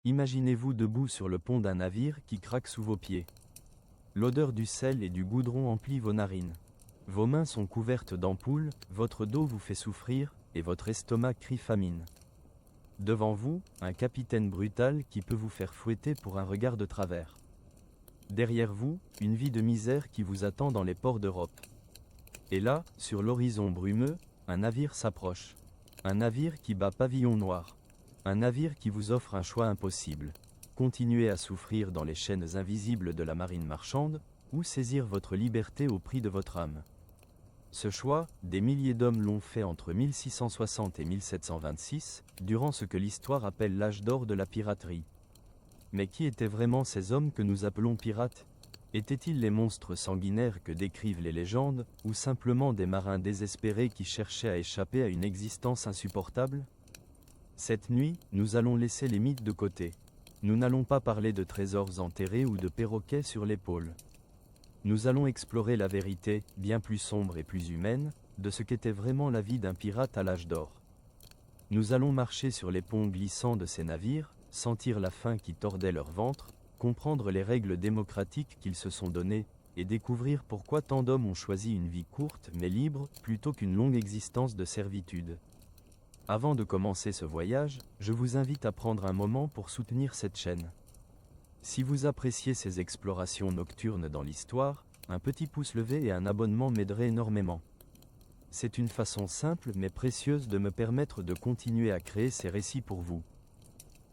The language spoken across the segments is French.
Imaginez-vous debout sur le pont d'un navire qui craque sous vos pieds. L'odeur du sel et du goudron emplit vos narines. Vos mains sont couvertes d'ampoules, votre dos vous fait souffrir, et votre estomac crie famine. Devant vous, un capitaine brutal qui peut vous faire fouetter pour un regard de travers. Derrière vous, une vie de misère qui vous attend dans les ports d'Europe. Et là, sur l'horizon brumeux, un navire s'approche. Un navire qui bat pavillon noir. Un navire qui vous offre un choix impossible. Continuer à souffrir dans les chaînes invisibles de la marine marchande, ou saisir votre liberté au prix de votre âme. Ce choix, des milliers d'hommes l'ont fait entre 1660 et 1726, durant ce que l'histoire appelle l'âge d'or de la piraterie. Mais qui étaient vraiment ces hommes que nous appelons pirates ? Étaient-ils les monstres sanguinaires que décrivent les légendes, ou simplement des marins désespérés qui cherchaient à échapper à une existence insupportable ? Cette nuit, nous allons laisser les mythes de côté. Nous n'allons pas parler de trésors enterrés ou de perroquets sur l'épaule. Nous allons explorer la vérité, bien plus sombre et plus humaine, de ce qu'était vraiment la vie d'un pirate à l'âge d'or. Nous allons marcher sur les ponts glissants de ces navires, sentir la faim qui tordait leur ventre, comprendre les règles démocratiques qu'ils se sont données, et découvrir pourquoi tant d'hommes ont choisi une vie courte mais libre, plutôt qu'une longue existence de servitude. Avant de commencer ce voyage, je vous invite à prendre un moment pour soutenir cette chaîne. Si vous appréciez ces explorations nocturnes dans l'histoire, un petit pouce levé et un abonnement m'aideraient énormément. C'est une façon simple mais précieuse de me permettre de continuer à créer ces récits pour vous.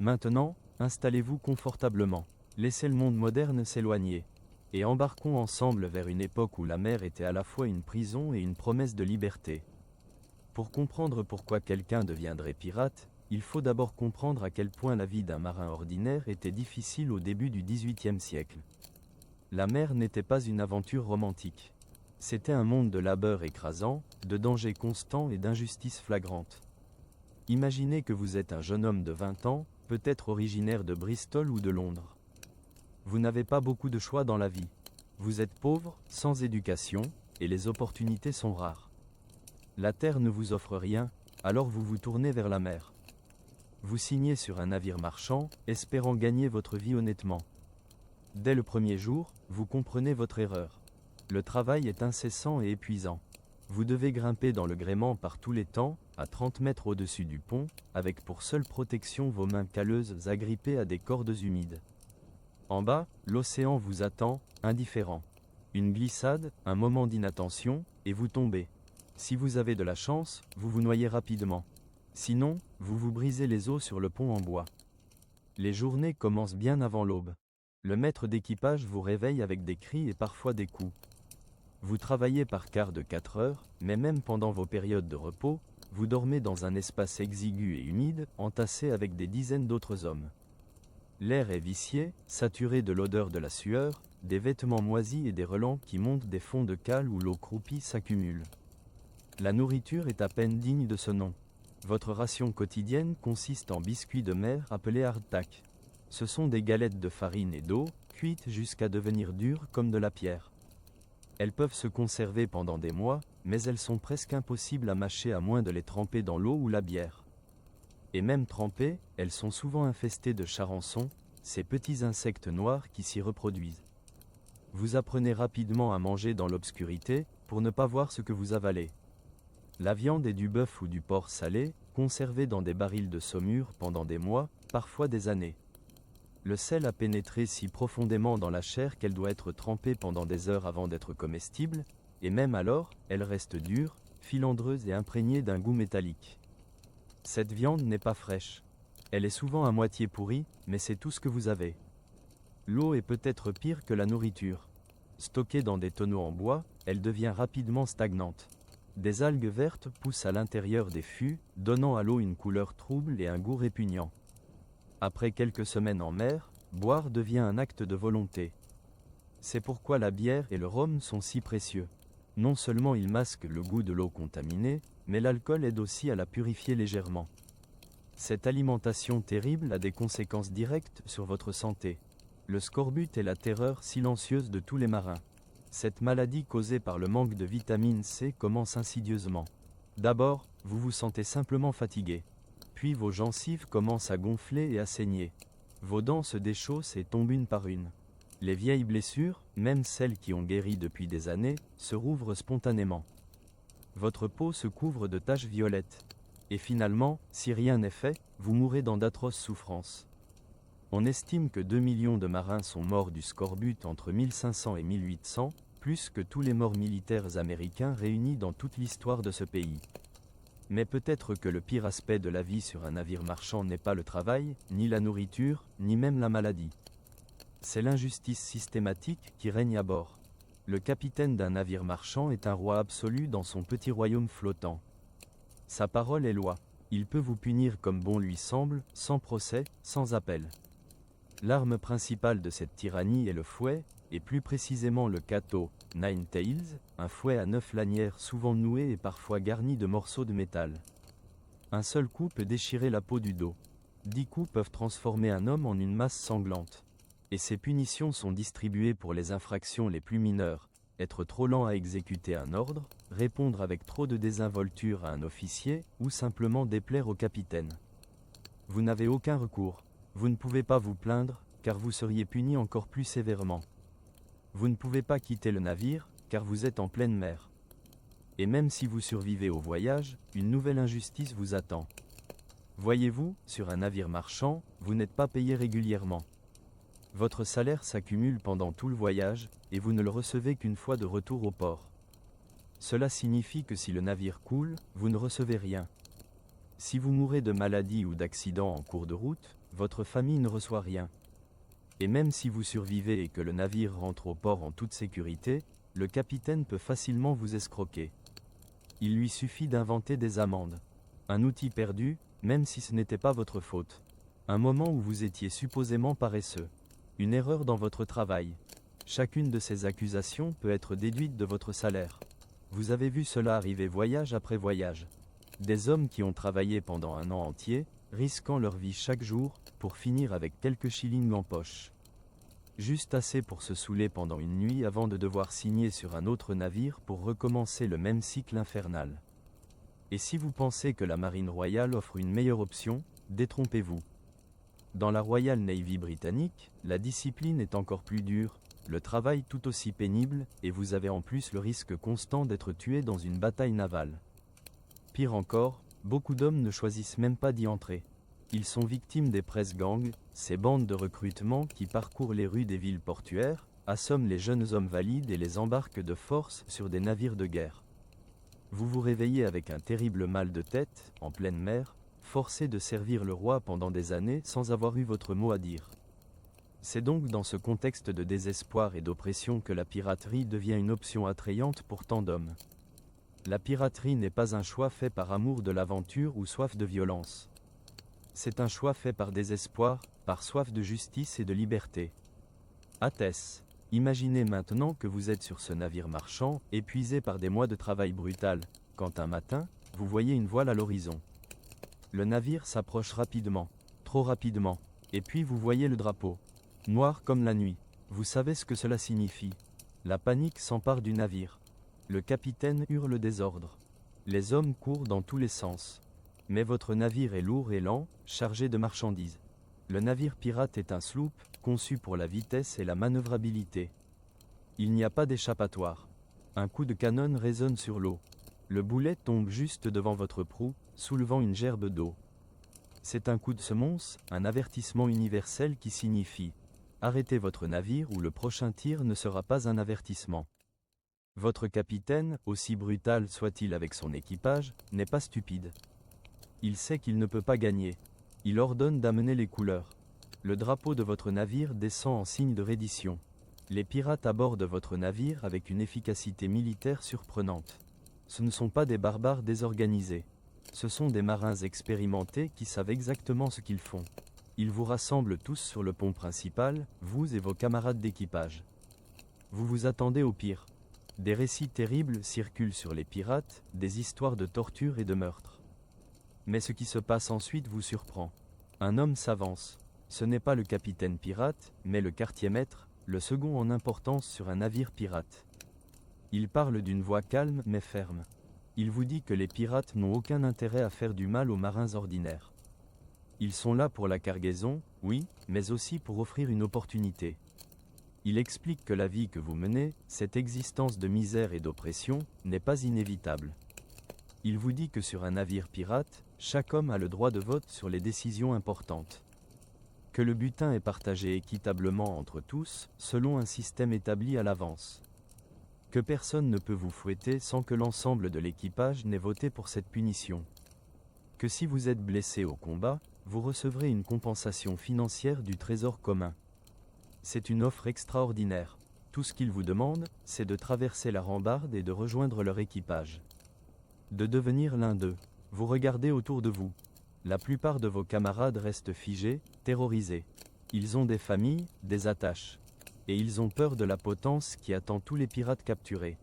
Maintenant, installez-vous confortablement, laissez le monde moderne s'éloigner, et embarquons ensemble vers une époque où la mer était à la fois une prison et une promesse de liberté. Pour comprendre pourquoi quelqu'un deviendrait pirate, il faut d'abord comprendre à quel point la vie d'un marin ordinaire était difficile au début du XVIIIe siècle. La mer n'était pas une aventure romantique. C'était un monde de labeur écrasant, de dangers constants et d'injustices flagrantes. Imaginez que vous êtes un jeune homme de 20 ans, peut-être originaire de Bristol ou de Londres. Vous n'avez pas beaucoup de choix dans la vie. Vous êtes pauvre, sans éducation, et les opportunités sont rares. La terre ne vous offre rien, alors vous vous tournez vers la mer. Vous signez sur un navire marchand, espérant gagner votre vie honnêtement. Dès le premier jour, vous comprenez votre erreur. Le travail est incessant et épuisant. Vous devez grimper dans le gréement par tous les temps, à 30 mètres au-dessus du pont, avec pour seule protection vos mains calleuses agrippées à des cordes humides. En bas, l'océan vous attend, indifférent. Une glissade, un moment d'inattention, et vous tombez. Si vous avez de la chance, vous vous noyez rapidement. Sinon, vous vous brisez les os sur le pont en bois. Les journées commencent bien avant l'aube. Le maître d'équipage vous réveille avec des cris et parfois des coups. Vous travaillez par quart de 4 heures, mais même pendant vos périodes de repos, vous dormez dans un espace exigu et humide, entassé avec des dizaines d'autres hommes. L'air est vicié, saturé de l'odeur de la sueur, des vêtements moisis et des relents qui montent des fonds de cale où l'eau croupie s'accumule. La nourriture est à peine digne de ce nom. Votre ration quotidienne consiste en biscuits de mer appelés hardtack. Ce sont des galettes de farine et d'eau, cuites jusqu'à devenir dures comme de la pierre. Elles peuvent se conserver pendant des mois, mais elles sont presque impossibles à mâcher à moins de les tremper dans l'eau ou la bière. Et même trempées, elles sont souvent infestées de charançons, ces petits insectes noirs qui s'y reproduisent. Vous apprenez rapidement à manger dans l'obscurité, pour ne pas voir ce que vous avalez. La viande est du bœuf ou du porc salé, conservé dans des barils de saumure pendant des mois, parfois des années. Le sel a pénétré si profondément dans la chair qu'elle doit être trempée pendant des heures avant d'être comestible, et même alors, elle reste dure, filandreuse et imprégnée d'un goût métallique. Cette viande n'est pas fraîche. Elle est souvent à moitié pourrie, mais c'est tout ce que vous avez. L'eau est peut-être pire que la nourriture. Stockée dans des tonneaux en bois, elle devient rapidement stagnante. Des algues vertes poussent à l'intérieur des fûts, donnant à l'eau une couleur trouble et un goût répugnant. Après quelques semaines en mer, boire devient un acte de volonté. C'est pourquoi la bière et le rhum sont si précieux. Non seulement ils masquent le goût de l'eau contaminée, mais l'alcool aide aussi à la purifier légèrement. Cette alimentation terrible a des conséquences directes sur votre santé. Le scorbut est la terreur silencieuse de tous les marins. Cette maladie causée par le manque de vitamine C commence insidieusement. D'abord, vous vous sentez simplement fatigué. Puis vos gencives commencent à gonfler et à saigner. Vos dents se déchaussent et tombent une par une. Les vieilles blessures, même celles qui ont guéri depuis des années, se rouvrent spontanément. Votre peau se couvre de taches violettes. Et finalement, si rien n'est fait, vous mourrez dans d'atroces souffrances. On estime que 2 millions de marins sont morts du scorbut entre 1500 et 1800, plus que tous les morts militaires américains réunis dans toute l'histoire de ce pays. Mais peut-être que le pire aspect de la vie sur un navire marchand n'est pas le travail, ni la nourriture, ni même la maladie. C'est l'injustice systématique qui règne à bord. Le capitaine d'un navire marchand est un roi absolu dans son petit royaume flottant. Sa parole est loi. Il peut vous punir comme bon lui semble, sans procès, sans appel. L'arme principale de cette tyrannie est le fouet, et plus précisément le kato, Nine Tails, un fouet à 9 lanières souvent noué et parfois garni de morceaux de métal. Un seul coup peut déchirer la peau du dos. 10 coups peuvent transformer un homme en une masse sanglante. Et ces punitions sont distribuées pour les infractions les plus mineures, être trop lent à exécuter un ordre, répondre avec trop de désinvolture à un officier, ou simplement déplaire au capitaine. Vous n'avez aucun recours. Vous ne pouvez pas vous plaindre, car vous seriez puni encore plus sévèrement. Vous ne pouvez pas quitter le navire, car vous êtes en pleine mer. Et même si vous survivez au voyage, une nouvelle injustice vous attend. Voyez-vous, sur un navire marchand, vous n'êtes pas payé régulièrement. Votre salaire s'accumule pendant tout le voyage, et vous ne le recevez qu'une fois de retour au port. Cela signifie que si le navire coule, vous ne recevez rien. Si vous mourrez de maladie ou d'accident en cours de route, votre famille ne reçoit rien. Et même si vous survivez et que le navire rentre au port en toute sécurité, le capitaine peut facilement vous escroquer. Il lui suffit d'inventer des amendes. Un outil perdu, même si ce n'était pas votre faute. Un moment où vous étiez supposément paresseux. Une erreur dans votre travail. Chacune de ces accusations peut être déduite de votre salaire. Vous avez vu cela arriver voyage après voyage. Des hommes qui ont travaillé pendant un an entier, risquant leur vie chaque jour, pour finir avec quelques shillings en poche. Juste assez pour se saouler pendant une nuit avant de devoir signer sur un autre navire pour recommencer le même cycle infernal. Et si vous pensez que la Marine royale offre une meilleure option, détrompez-vous. Dans la Royal Navy britannique, la discipline est encore plus dure, le travail tout aussi pénible, et vous avez en plus le risque constant d'être tué dans une bataille navale. Pire encore, beaucoup d'hommes ne choisissent même pas d'y entrer. Ils sont victimes des press gangs, ces bandes de recrutement qui parcourent les rues des villes portuaires, assomment les jeunes hommes valides et les embarquent de force sur des navires de guerre. Vous vous réveillez avec un terrible mal de tête, en pleine mer, forcé de servir le roi pendant des années sans avoir eu votre mot à dire. C'est donc dans ce contexte de désespoir et d'oppression que la piraterie devient une option attrayante pour tant d'hommes. La piraterie n'est pas un choix fait par amour de l'aventure ou soif de violence. C'est un choix fait par désespoir, par soif de justice et de liberté. Athès, imaginez maintenant que vous êtes sur ce navire marchand, épuisé par des mois de travail brutal, quand un matin, vous voyez une voile à l'horizon. Le navire s'approche rapidement, trop rapidement, et puis vous voyez le drapeau. Noir comme la nuit. Vous savez ce que cela signifie. La panique s'empare du navire. Le capitaine hurle des ordres. Les hommes courent dans tous les sens. Mais votre navire est lourd et lent, chargé de marchandises. Le navire pirate est un sloop, conçu pour la vitesse et la manœuvrabilité. Il n'y a pas d'échappatoire. Un coup de canon résonne sur l'eau. Le boulet tombe juste devant votre proue, soulevant une gerbe d'eau. C'est un coup de semonce, un avertissement universel qui signifie « Arrêtez votre navire ou le prochain tir ne sera pas un avertissement ». Votre capitaine, aussi brutal soit-il avec son équipage, n'est pas stupide. Il sait qu'il ne peut pas gagner. Il ordonne d'amener les couleurs. Le drapeau de votre navire descend en signe de reddition. Les pirates abordent votre navire avec une efficacité militaire surprenante. Ce ne sont pas des barbares désorganisés. Ce sont des marins expérimentés qui savent exactement ce qu'ils font. Ils vous rassemblent tous sur le pont principal, vous et vos camarades d'équipage. Vous vous attendez au pire. Des récits terribles circulent sur les pirates, des histoires de torture et de meurtre. Mais ce qui se passe ensuite vous surprend. Un homme s'avance. Ce n'est pas le capitaine pirate, mais le quartier-maître, le second en importance sur un navire pirate. Il parle d'une voix calme mais ferme. Il vous dit que les pirates n'ont aucun intérêt à faire du mal aux marins ordinaires. Ils sont là pour la cargaison, oui, mais aussi pour offrir une opportunité. Il explique que la vie que vous menez, cette existence de misère et d'oppression, n'est pas inévitable. Il vous dit que sur un navire pirate, chaque homme a le droit de vote sur les décisions importantes. Que le butin est partagé équitablement entre tous, selon un système établi à l'avance. Que personne ne peut vous fouetter sans que l'ensemble de l'équipage n'ait voté pour cette punition. Que si vous êtes blessé au combat, vous recevrez une compensation financière du trésor commun. C'est une offre extraordinaire. Tout ce qu'ils vous demandent, c'est de traverser la rambarde et de rejoindre leur équipage. De devenir l'un d'eux. Vous regardez autour de vous. La plupart de vos camarades restent figés, terrorisés. Ils ont des familles, des attaches. Et ils ont peur de la potence qui attend tous les pirates capturés.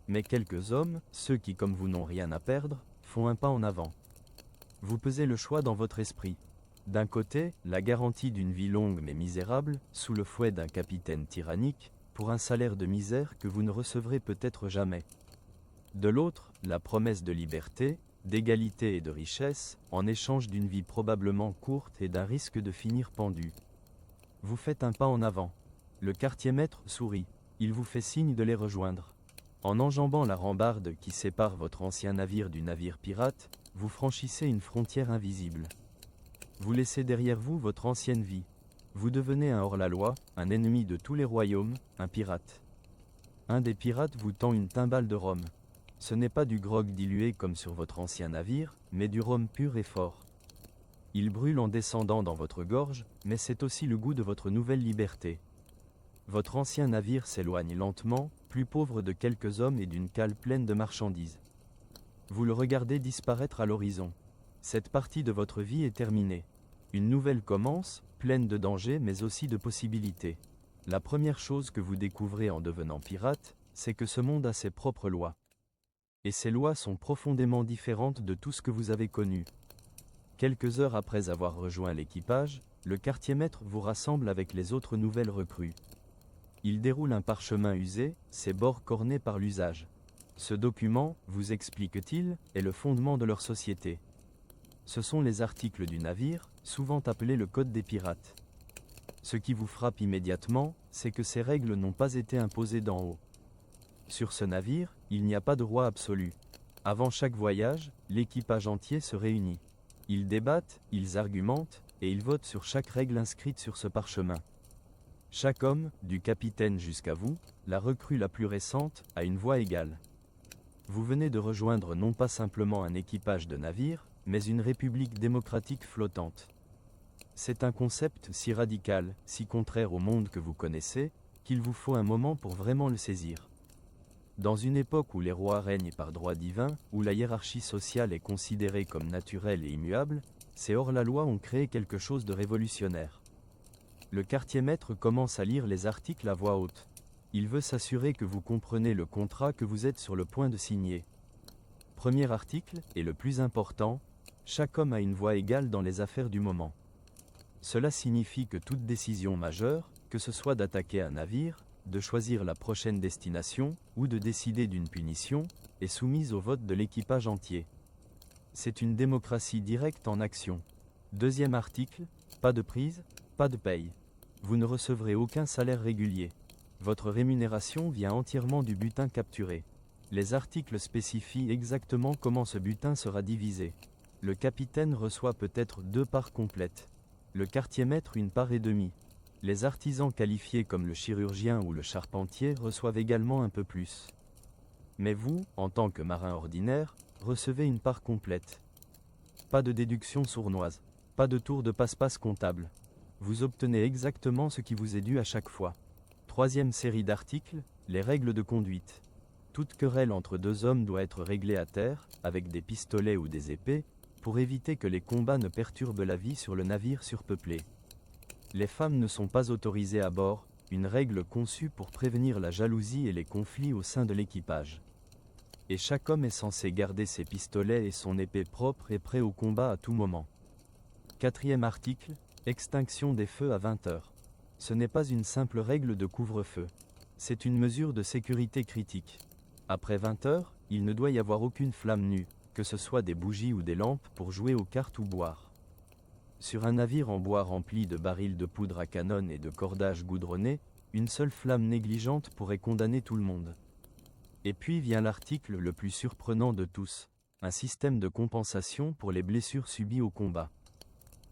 Mais quelques hommes, ceux qui comme vous n'ont rien à perdre, font un pas en avant. Vous pesez le choix dans votre esprit. D'un côté, la garantie d'une vie longue mais misérable, sous le fouet d'un capitaine tyrannique, pour un salaire de misère que vous ne recevrez peut-être jamais. De l'autre, la promesse de liberté, d'égalité et de richesse, en échange d'une vie probablement courte et d'un risque de finir pendu. Vous faites un pas en avant. Le quartier-maître sourit. Il vous fait signe de les rejoindre. En enjambant la rambarde qui sépare votre ancien navire du navire pirate, vous franchissez une frontière invisible. Vous laissez derrière vous votre ancienne vie. Vous devenez un hors-la-loi, un ennemi de tous les royaumes, un pirate. Un des pirates vous tend une timbale de rhum. Ce n'est pas du grog dilué comme sur votre ancien navire, mais du rhum pur et fort. Il brûle en descendant dans votre gorge, mais c'est aussi le goût de votre nouvelle liberté. Votre ancien navire s'éloigne lentement, plus pauvre de quelques hommes et d'une cale pleine de marchandises. Vous le regardez disparaître à l'horizon. Cette partie de votre vie est terminée. Une nouvelle commence, pleine de dangers mais aussi de possibilités. La première chose que vous découvrez en devenant pirate, c'est que ce monde a ses propres lois. Et ces lois sont profondément différentes de tout ce que vous avez connu. Quelques heures après avoir rejoint l'équipage, le quartier-maître vous rassemble avec les autres nouvelles recrues. Il déroule un parchemin usé, ses bords cornés par l'usage. Ce document, vous explique-t-il, est le fondement de leur société. Ce sont les articles du navire, souvent appelés le code des pirates. Ce qui vous frappe immédiatement, c'est que ces règles n'ont pas été imposées d'en haut. Sur ce navire, il n'y a pas de roi absolu. Avant chaque voyage, l'équipage entier se réunit. Ils débattent, ils argumentent, et ils votent sur chaque règle inscrite sur ce parchemin. Chaque homme, du capitaine jusqu'à vous, la recrue la plus récente, a une voix égale. Vous venez de rejoindre non pas simplement un équipage de navires, mais une république démocratique flottante. C'est un concept si radical, si contraire au monde que vous connaissez, qu'il vous faut un moment pour vraiment le saisir. Dans une époque où les rois règnent par droit divin, où la hiérarchie sociale est considérée comme naturelle et immuable, ces hors-la-loi ont créé quelque chose de révolutionnaire. Le quartier-maître commence à lire les articles à voix haute. Il veut s'assurer que vous comprenez le contrat que vous êtes sur le point de signer. Premier article, et le plus important, chaque homme a une voix égale dans les affaires du moment. Cela signifie que toute décision majeure, que ce soit d'attaquer un navire, de choisir la prochaine destination, ou de décider d'une punition, est soumise au vote de l'équipage entier. C'est une démocratie directe en action. Deuxième article, pas de prise, pas de paye. Vous ne recevrez aucun salaire régulier. Votre rémunération vient entièrement du butin capturé. Les articles spécifient exactement comment ce butin sera divisé. Le capitaine reçoit peut-être 2 parts complètes. Le quartier-maître une part et demie. Les artisans qualifiés comme le chirurgien ou le charpentier reçoivent également un peu plus. Mais vous, en tant que marin ordinaire, recevez une part complète. Pas de déduction sournoise. Pas de tour de passe-passe comptable. Vous obtenez exactement ce qui vous est dû à chaque fois. Troisième série d'articles, les règles de conduite. Toute querelle entre 2 hommes doit être réglée à terre, avec des pistolets ou des épées, pour éviter que les combats ne perturbent la vie sur le navire surpeuplé. Les femmes ne sont pas autorisées à bord, une règle conçue pour prévenir la jalousie et les conflits au sein de l'équipage. Et chaque homme est censé garder ses pistolets et son épée propres et prêts au combat à tout moment. Quatrième article, extinction des feux à 20 heures. Ce n'est pas une simple règle de couvre-feu. C'est une mesure de sécurité critique. Après 20 heures, il ne doit y avoir aucune flamme nue, que ce soit des bougies ou des lampes pour jouer aux cartes ou boire. Sur un navire en bois rempli de barils de poudre à canon et de cordages goudronnés, une seule flamme négligente pourrait condamner tout le monde. Et puis vient l'article le plus surprenant de tous, un système de compensation pour les blessures subies au combat.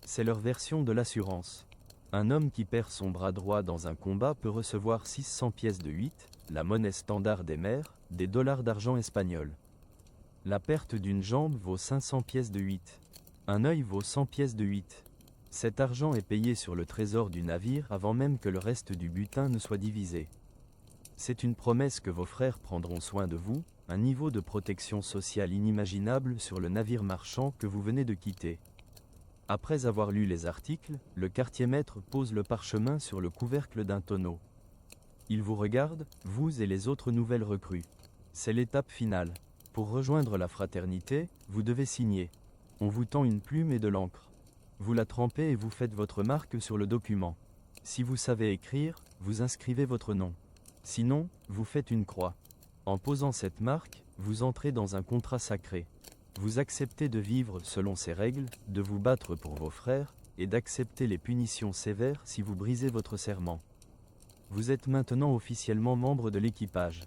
C'est leur version de l'assurance. Un homme qui perd son bras droit dans un combat peut recevoir 600 pièces de 8, la monnaie standard des mers, des dollars d'argent espagnol. La perte d'une jambe vaut 500 pièces de 8. Un œil vaut 100 pièces de 8. Cet argent est payé sur le trésor du navire avant même que le reste du butin ne soit divisé. C'est une promesse que vos frères prendront soin de vous, un niveau de protection sociale inimaginable sur le navire marchand que vous venez de quitter. Après avoir lu les articles, le quartier-maître pose le parchemin sur le couvercle d'un tonneau. Il vous regarde, vous et les autres nouvelles recrues. C'est l'étape finale. Pour rejoindre la fraternité, vous devez signer. On vous tend une plume et de l'encre. Vous la trempez et vous faites votre marque sur le document. Si vous savez écrire, vous inscrivez votre nom. Sinon, vous faites une croix. En posant cette marque, vous entrez dans un contrat sacré. Vous acceptez de vivre selon ces règles, de vous battre pour vos frères, et d'accepter les punitions sévères si vous brisez votre serment. Vous êtes maintenant officiellement membre de l'équipage.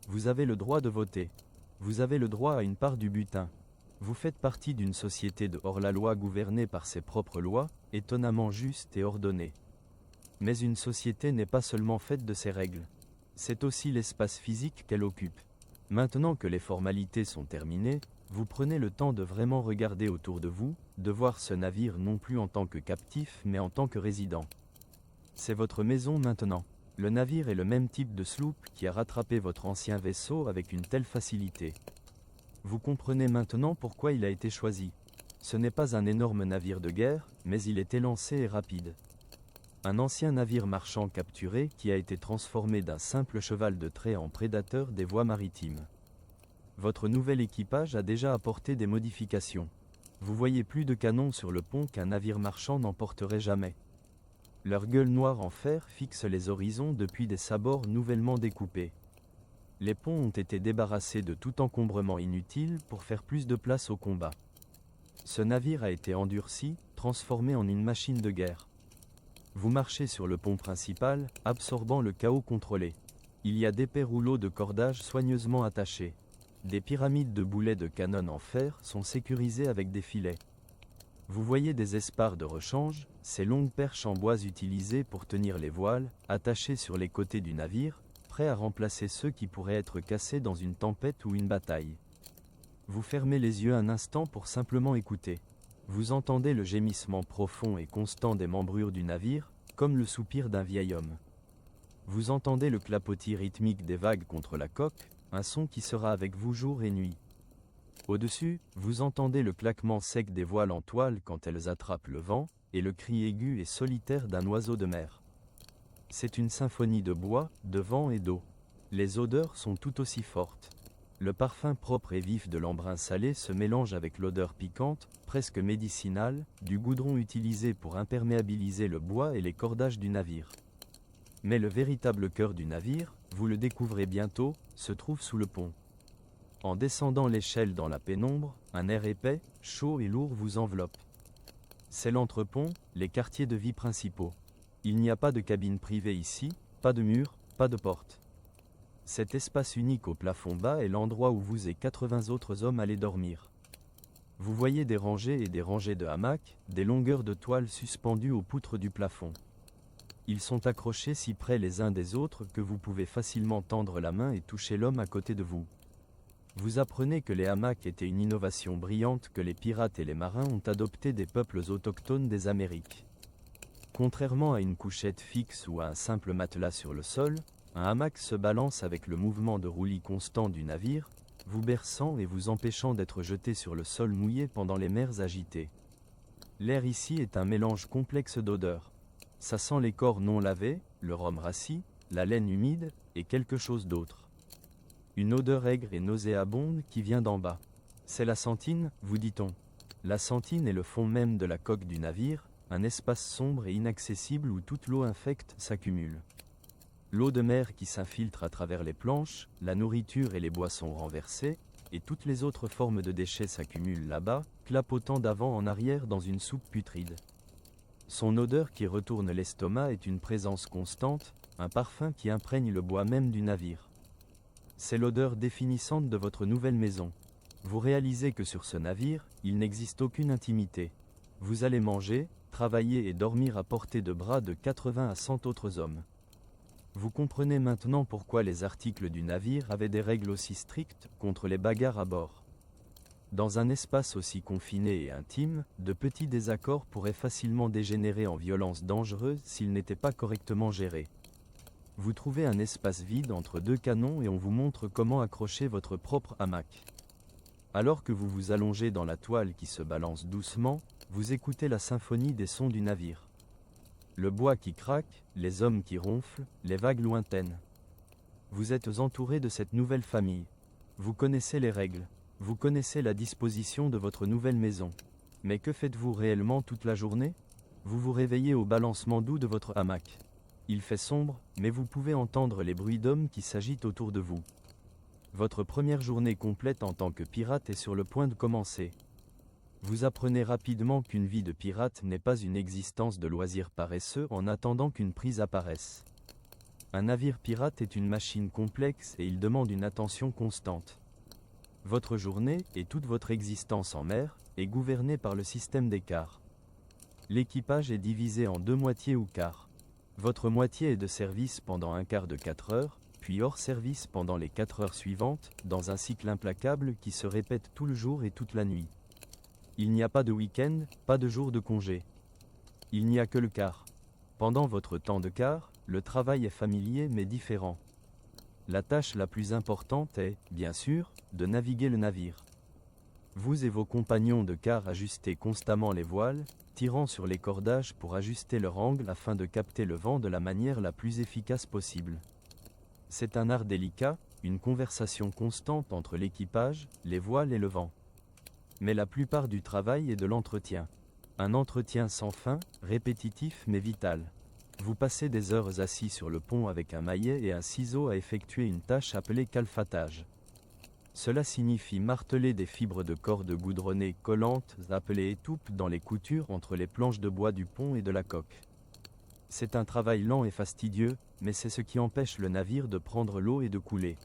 Vous avez le droit de voter. Vous avez le droit à une part du butin. Vous faites partie d'une société de hors-la-loi gouvernée par ses propres lois, étonnamment juste et ordonnée. Mais une société n'est pas seulement faite de ses règles. C'est aussi l'espace physique qu'elle occupe. Maintenant que les formalités sont terminées, vous prenez le temps de vraiment regarder autour de vous, de voir ce navire non plus en tant que captif mais en tant que résident. C'est votre maison maintenant. Le navire est le même type de sloop qui a rattrapé votre ancien vaisseau avec une telle facilité. Vous comprenez maintenant pourquoi il a été choisi. Ce n'est pas un énorme navire de guerre, mais il est élancé et rapide. Un ancien navire marchand capturé qui a été transformé d'un simple cheval de trait en prédateur des voies maritimes. Votre nouvel équipage a déjà apporté des modifications. Vous voyez plus de canons sur le pont qu'un navire marchand n'emporterait jamais. Leur gueule noire en fer fixe les horizons depuis des sabords nouvellement découpés. Les ponts ont été débarrassés de tout encombrement inutile pour faire plus de place au combat. Ce navire a été endurci, transformé en une machine de guerre. Vous marchez sur le pont principal, absorbant le chaos contrôlé. Il y a d'épais rouleaux de cordage soigneusement attachés. Des pyramides de boulets de canon en fer sont sécurisées avec des filets. Vous voyez des espars de rechange, ces longues perches en bois utilisées pour tenir les voiles, attachées sur les côtés du navire, prêts à remplacer ceux qui pourraient être cassés dans une tempête ou une bataille. Vous fermez les yeux un instant pour simplement écouter. Vous entendez le gémissement profond et constant des membrures du navire, comme le soupir d'un vieil homme. Vous entendez le clapotis rythmique des vagues contre la coque, un son qui sera avec vous jour et nuit. Au-dessus, vous entendez le claquement sec des voiles en toile quand elles attrapent le vent, et le cri aigu et solitaire d'un oiseau de mer. C'est une symphonie de bois, de vent et d'eau. Les odeurs sont tout aussi fortes. Le parfum propre et vif de l'embrun salé se mélange avec l'odeur piquante, presque médicinale, du goudron utilisé pour imperméabiliser le bois et les cordages du navire. Mais le véritable cœur du navire, vous le découvrez bientôt, se trouve sous le pont. En descendant l'échelle dans la pénombre, un air épais, chaud et lourd vous enveloppe. C'est l'entrepont, les quartiers de vie principaux. Il n'y a pas de cabine privée ici, pas de mur, pas de porte. Cet espace unique au plafond bas est l'endroit où vous et 80 autres hommes allez dormir. Vous voyez des rangées et des rangées de hamacs, des longueurs de toile suspendues aux poutres du plafond. Ils sont accrochés si près les uns des autres que vous pouvez facilement tendre la main et toucher l'homme à côté de vous. Vous apprenez que les hamacs étaient une innovation brillante que les pirates et les marins ont adoptée des peuples autochtones des Amériques. Contrairement à une couchette fixe ou à un simple matelas sur le sol, un hamac se balance avec le mouvement de roulis constant du navire, vous berçant et vous empêchant d'être jeté sur le sol mouillé pendant les mers agitées. L'air ici est un mélange complexe d'odeurs. Ça sent les corps non lavés, le rhum rassis, la laine humide, et quelque chose d'autre. Une odeur aigre et nauséabonde qui vient d'en bas. C'est la sentine, vous dit-on. La sentine est le fond même de la coque du navire, un espace sombre et inaccessible où toute l'eau infecte s'accumule. L'eau de mer qui s'infiltre à travers les planches, la nourriture et les boissons renversées, et toutes les autres formes de déchets s'accumulent là-bas, clapotant d'avant en arrière dans une soupe putride. Son odeur qui retourne l'estomac est une présence constante, un parfum qui imprègne le bois même du navire. C'est l'odeur définissante de votre nouvelle maison. Vous réalisez que sur ce navire, il n'existe aucune intimité. Vous allez manger, travailler et dormir à portée de bras de 80 à 100 autres hommes. Vous comprenez maintenant pourquoi les articles du navire avaient des règles aussi strictes contre les bagarres à bord. Dans un espace aussi confiné et intime, de petits désaccords pourraient facilement dégénérer en violences dangereuses s'ils n'étaient pas correctement gérés. Vous trouvez un espace vide entre deux canons et on vous montre comment accrocher votre propre hamac. Alors que vous vous allongez dans la toile qui se balance doucement, vous écoutez la symphonie des sons du navire. Le bois qui craque, les hommes qui ronflent, les vagues lointaines. Vous êtes entouré de cette nouvelle famille. Vous connaissez les règles. Vous connaissez la disposition de votre nouvelle maison. Mais que faites-vous réellement toute la journée? Vous vous réveillez au balancement doux de votre hamac. Il fait sombre, mais vous pouvez entendre les bruits d'hommes qui s'agitent autour de vous. Votre première journée complète en tant que pirate est sur le point de commencer. Vous apprenez rapidement qu'une vie de pirate n'est pas une existence de loisirs paresseux en attendant qu'une prise apparaisse. Un navire pirate est une machine complexe et il demande une attention constante. Votre journée, et toute votre existence en mer, est gouvernée par le système des quarts. L'équipage est divisé en deux moitiés ou quarts. Votre moitié est de service pendant un quart de 4 heures, puis hors service pendant les 4 heures suivantes, dans un cycle implacable qui se répète tout le jour et toute la nuit. Il n'y a pas de week-end, pas de jour de congé. Il n'y a que le quart. Pendant votre temps de quart, le travail est familier mais différent. La tâche la plus importante est, bien sûr, de naviguer le navire. Vous et vos compagnons de quart ajustez constamment les voiles, tirant sur les cordages pour ajuster leur angle afin de capter le vent de la manière la plus efficace possible. C'est un art délicat, une conversation constante entre l'équipage, les voiles et le vent. Mais la plupart du travail est de l'entretien. Un entretien sans fin, répétitif mais vital. Vous passez des heures assis sur le pont avec un maillet et un ciseau à effectuer une tâche appelée calfatage. Cela signifie marteler des fibres de corde goudronnées collantes appelées étoupes dans les coutures entre les planches de bois du pont et de la coque. C'est un travail lent et fastidieux, mais c'est ce qui empêche le navire de prendre l'eau et de couler.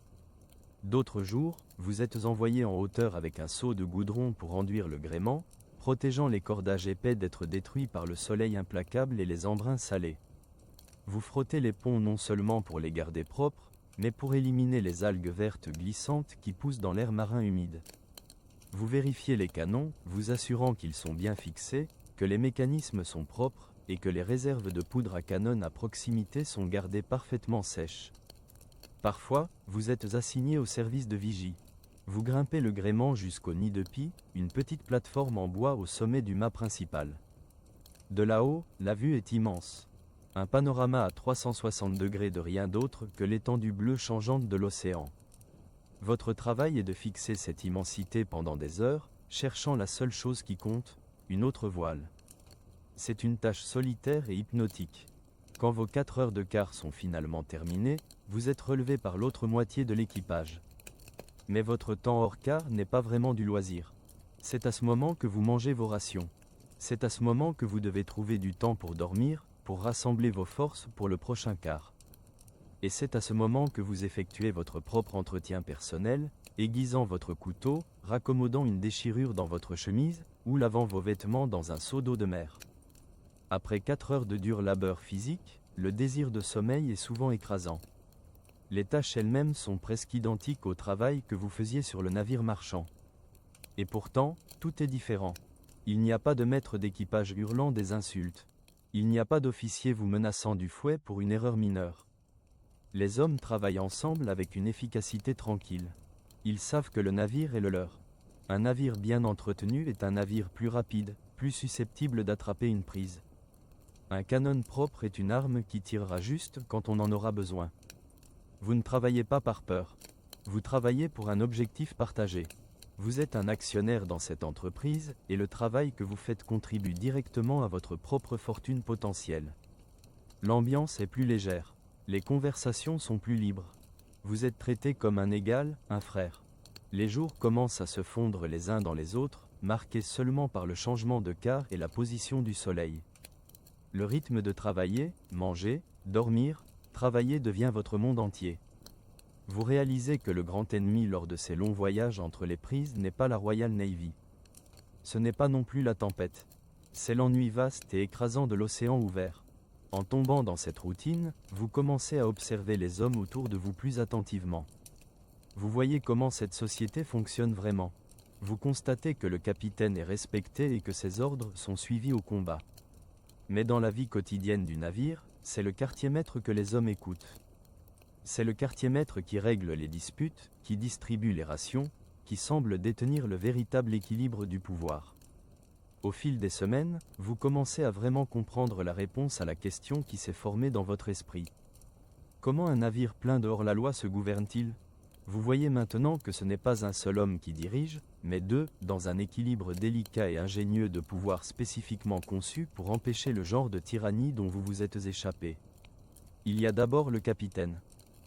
D'autres jours, vous êtes envoyé en hauteur avec un seau de goudron pour enduire le gréement, protégeant les cordages épais d'être détruits par le soleil implacable et les embruns salés. Vous frottez les ponts non seulement pour les garder propres, mais pour éliminer les algues vertes glissantes qui poussent dans l'air marin humide. Vous vérifiez les canons, vous assurant qu'ils sont bien fixés, que les mécanismes sont propres, et que les réserves de poudre à canon à proximité sont gardées parfaitement sèches. Parfois, vous êtes assigné au service de vigie. Vous grimpez le gréement jusqu'au nid de pie, une petite plateforme en bois au sommet du mât principal. De là-haut, la vue est immense. Un panorama à 360 degrés de rien d'autre que l'étendue bleue changeante de l'océan. Votre travail est de fixer cette immensité pendant des heures, cherchant la seule chose qui compte, une autre voile. C'est une tâche solitaire et hypnotique. Quand vos 4 heures de quart sont finalement terminées, vous êtes relevé par l'autre moitié de l'équipage. Mais votre temps hors quart n'est pas vraiment du loisir. C'est à ce moment que vous mangez vos rations. C'est à ce moment que vous devez trouver du temps pour dormir, pour rassembler vos forces pour le prochain quart. Et c'est à ce moment que vous effectuez votre propre entretien personnel, aiguisant votre couteau, raccommodant une déchirure dans votre chemise, ou lavant vos vêtements dans un seau d'eau de mer. Après 4 heures de dur labeur physique, le désir de sommeil est souvent écrasant. Les tâches elles-mêmes sont presque identiques au travail que vous faisiez sur le navire marchand. Et pourtant, tout est différent. Il n'y a pas de maître d'équipage hurlant des insultes. Il n'y a pas d'officier vous menaçant du fouet pour une erreur mineure. Les hommes travaillent ensemble avec une efficacité tranquille. Ils savent que le navire est le leur. Un navire bien entretenu est un navire plus rapide, plus susceptible d'attraper une prise. Un canon propre est une arme qui tirera juste quand on en aura besoin. Vous ne travaillez pas par peur. Vous travaillez pour un objectif partagé. Vous êtes un actionnaire dans cette entreprise, et le travail que vous faites contribue directement à votre propre fortune potentielle. L'ambiance est plus légère. Les conversations sont plus libres. Vous êtes traité comme un égal, un frère. Les jours commencent à se fondre les uns dans les autres, marqués seulement par le changement de quart et la position du soleil. Le rythme de travailler, manger, dormir, travailler devient votre monde entier. Vous réalisez que le grand ennemi lors de ces longs voyages entre les prises n'est pas la Royal Navy. Ce n'est pas non plus la tempête. C'est l'ennui vaste et écrasant de l'océan ouvert. En tombant dans cette routine, vous commencez à observer les hommes autour de vous plus attentivement. Vous voyez comment cette société fonctionne vraiment. Vous constatez que le capitaine est respecté et que ses ordres sont suivis au combat. Mais dans la vie quotidienne du navire, c'est le quartier-maître que les hommes écoutent. C'est le quartier-maître qui règle les disputes, qui distribue les rations, qui semble détenir le véritable équilibre du pouvoir. Au fil des semaines, vous commencez à vraiment comprendre la réponse à la question qui s'est formée dans votre esprit. Comment un navire plein de hors-la-loi se gouverne-t-il ? Vous voyez maintenant que ce n'est pas un seul homme qui dirige, mais deux, dans un équilibre délicat et ingénieux de pouvoir spécifiquement conçu pour empêcher le genre de tyrannie dont vous vous êtes échappé. Il y a d'abord le capitaine.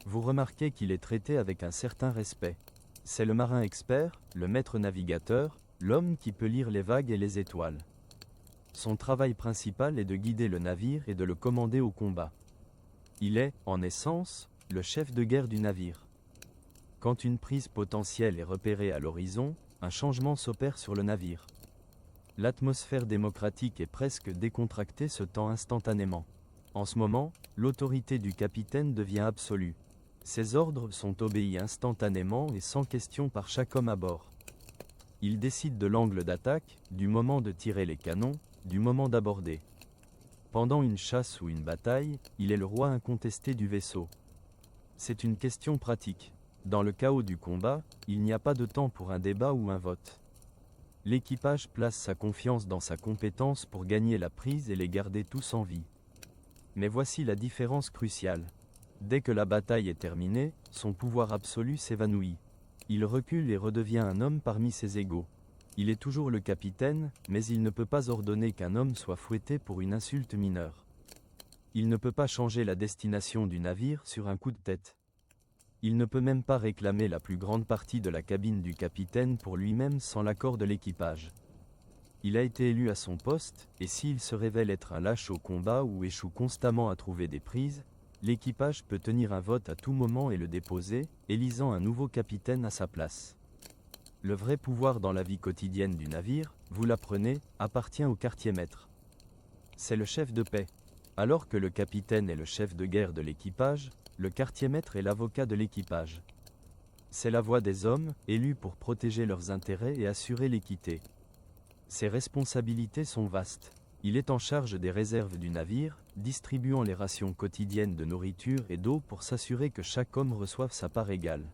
Vous remarquez qu'il est traité avec un certain respect. C'est le marin expert, le maître navigateur, l'homme qui peut lire les vagues et les étoiles. Son travail principal est de guider le navire et de le commander au combat. Il est, en essence, le chef de guerre du navire. Quand une prise potentielle est repérée à l'horizon, un changement s'opère sur le navire. L'atmosphère démocratique et presque décontractée se tend instantanément. En ce moment, l'autorité du capitaine devient absolue. Ses ordres sont obéis instantanément et sans question par chaque homme à bord. Il décide de l'angle d'attaque, du moment de tirer les canons, du moment d'aborder. Pendant une chasse ou une bataille, il est le roi incontesté du vaisseau. C'est une question pratique. Dans le chaos du combat, il n'y a pas de temps pour un débat ou un vote. L'équipage place sa confiance dans sa compétence pour gagner la prise et les garder tous en vie. Mais voici la différence cruciale. Dès que la bataille est terminée, son pouvoir absolu s'évanouit. Il recule et redevient un homme parmi ses égaux. Il est toujours le capitaine, mais il ne peut pas ordonner qu'un homme soit fouetté pour une insulte mineure. Il ne peut pas changer la destination du navire sur un coup de tête. Il ne peut même pas réclamer la plus grande partie de la cabine du capitaine pour lui-même sans l'accord de l'équipage. Il a été élu à son poste, et s'il se révèle être un lâche au combat ou échoue constamment à trouver des prises, l'équipage peut tenir un vote à tout moment et le déposer, élisant un nouveau capitaine à sa place. Le vrai pouvoir dans la vie quotidienne du navire, vous l'apprenez, appartient au quartier-maître. C'est le chef de paix. Alors que le capitaine est le chef de guerre de l'équipage, le quartier-maître est l'avocat de l'équipage. C'est la voix des hommes, élus pour protéger leurs intérêts et assurer l'équité. Ses responsabilités sont vastes. Il est en charge des réserves du navire, distribuant les rations quotidiennes de nourriture et d'eau pour s'assurer que chaque homme reçoive sa part égale.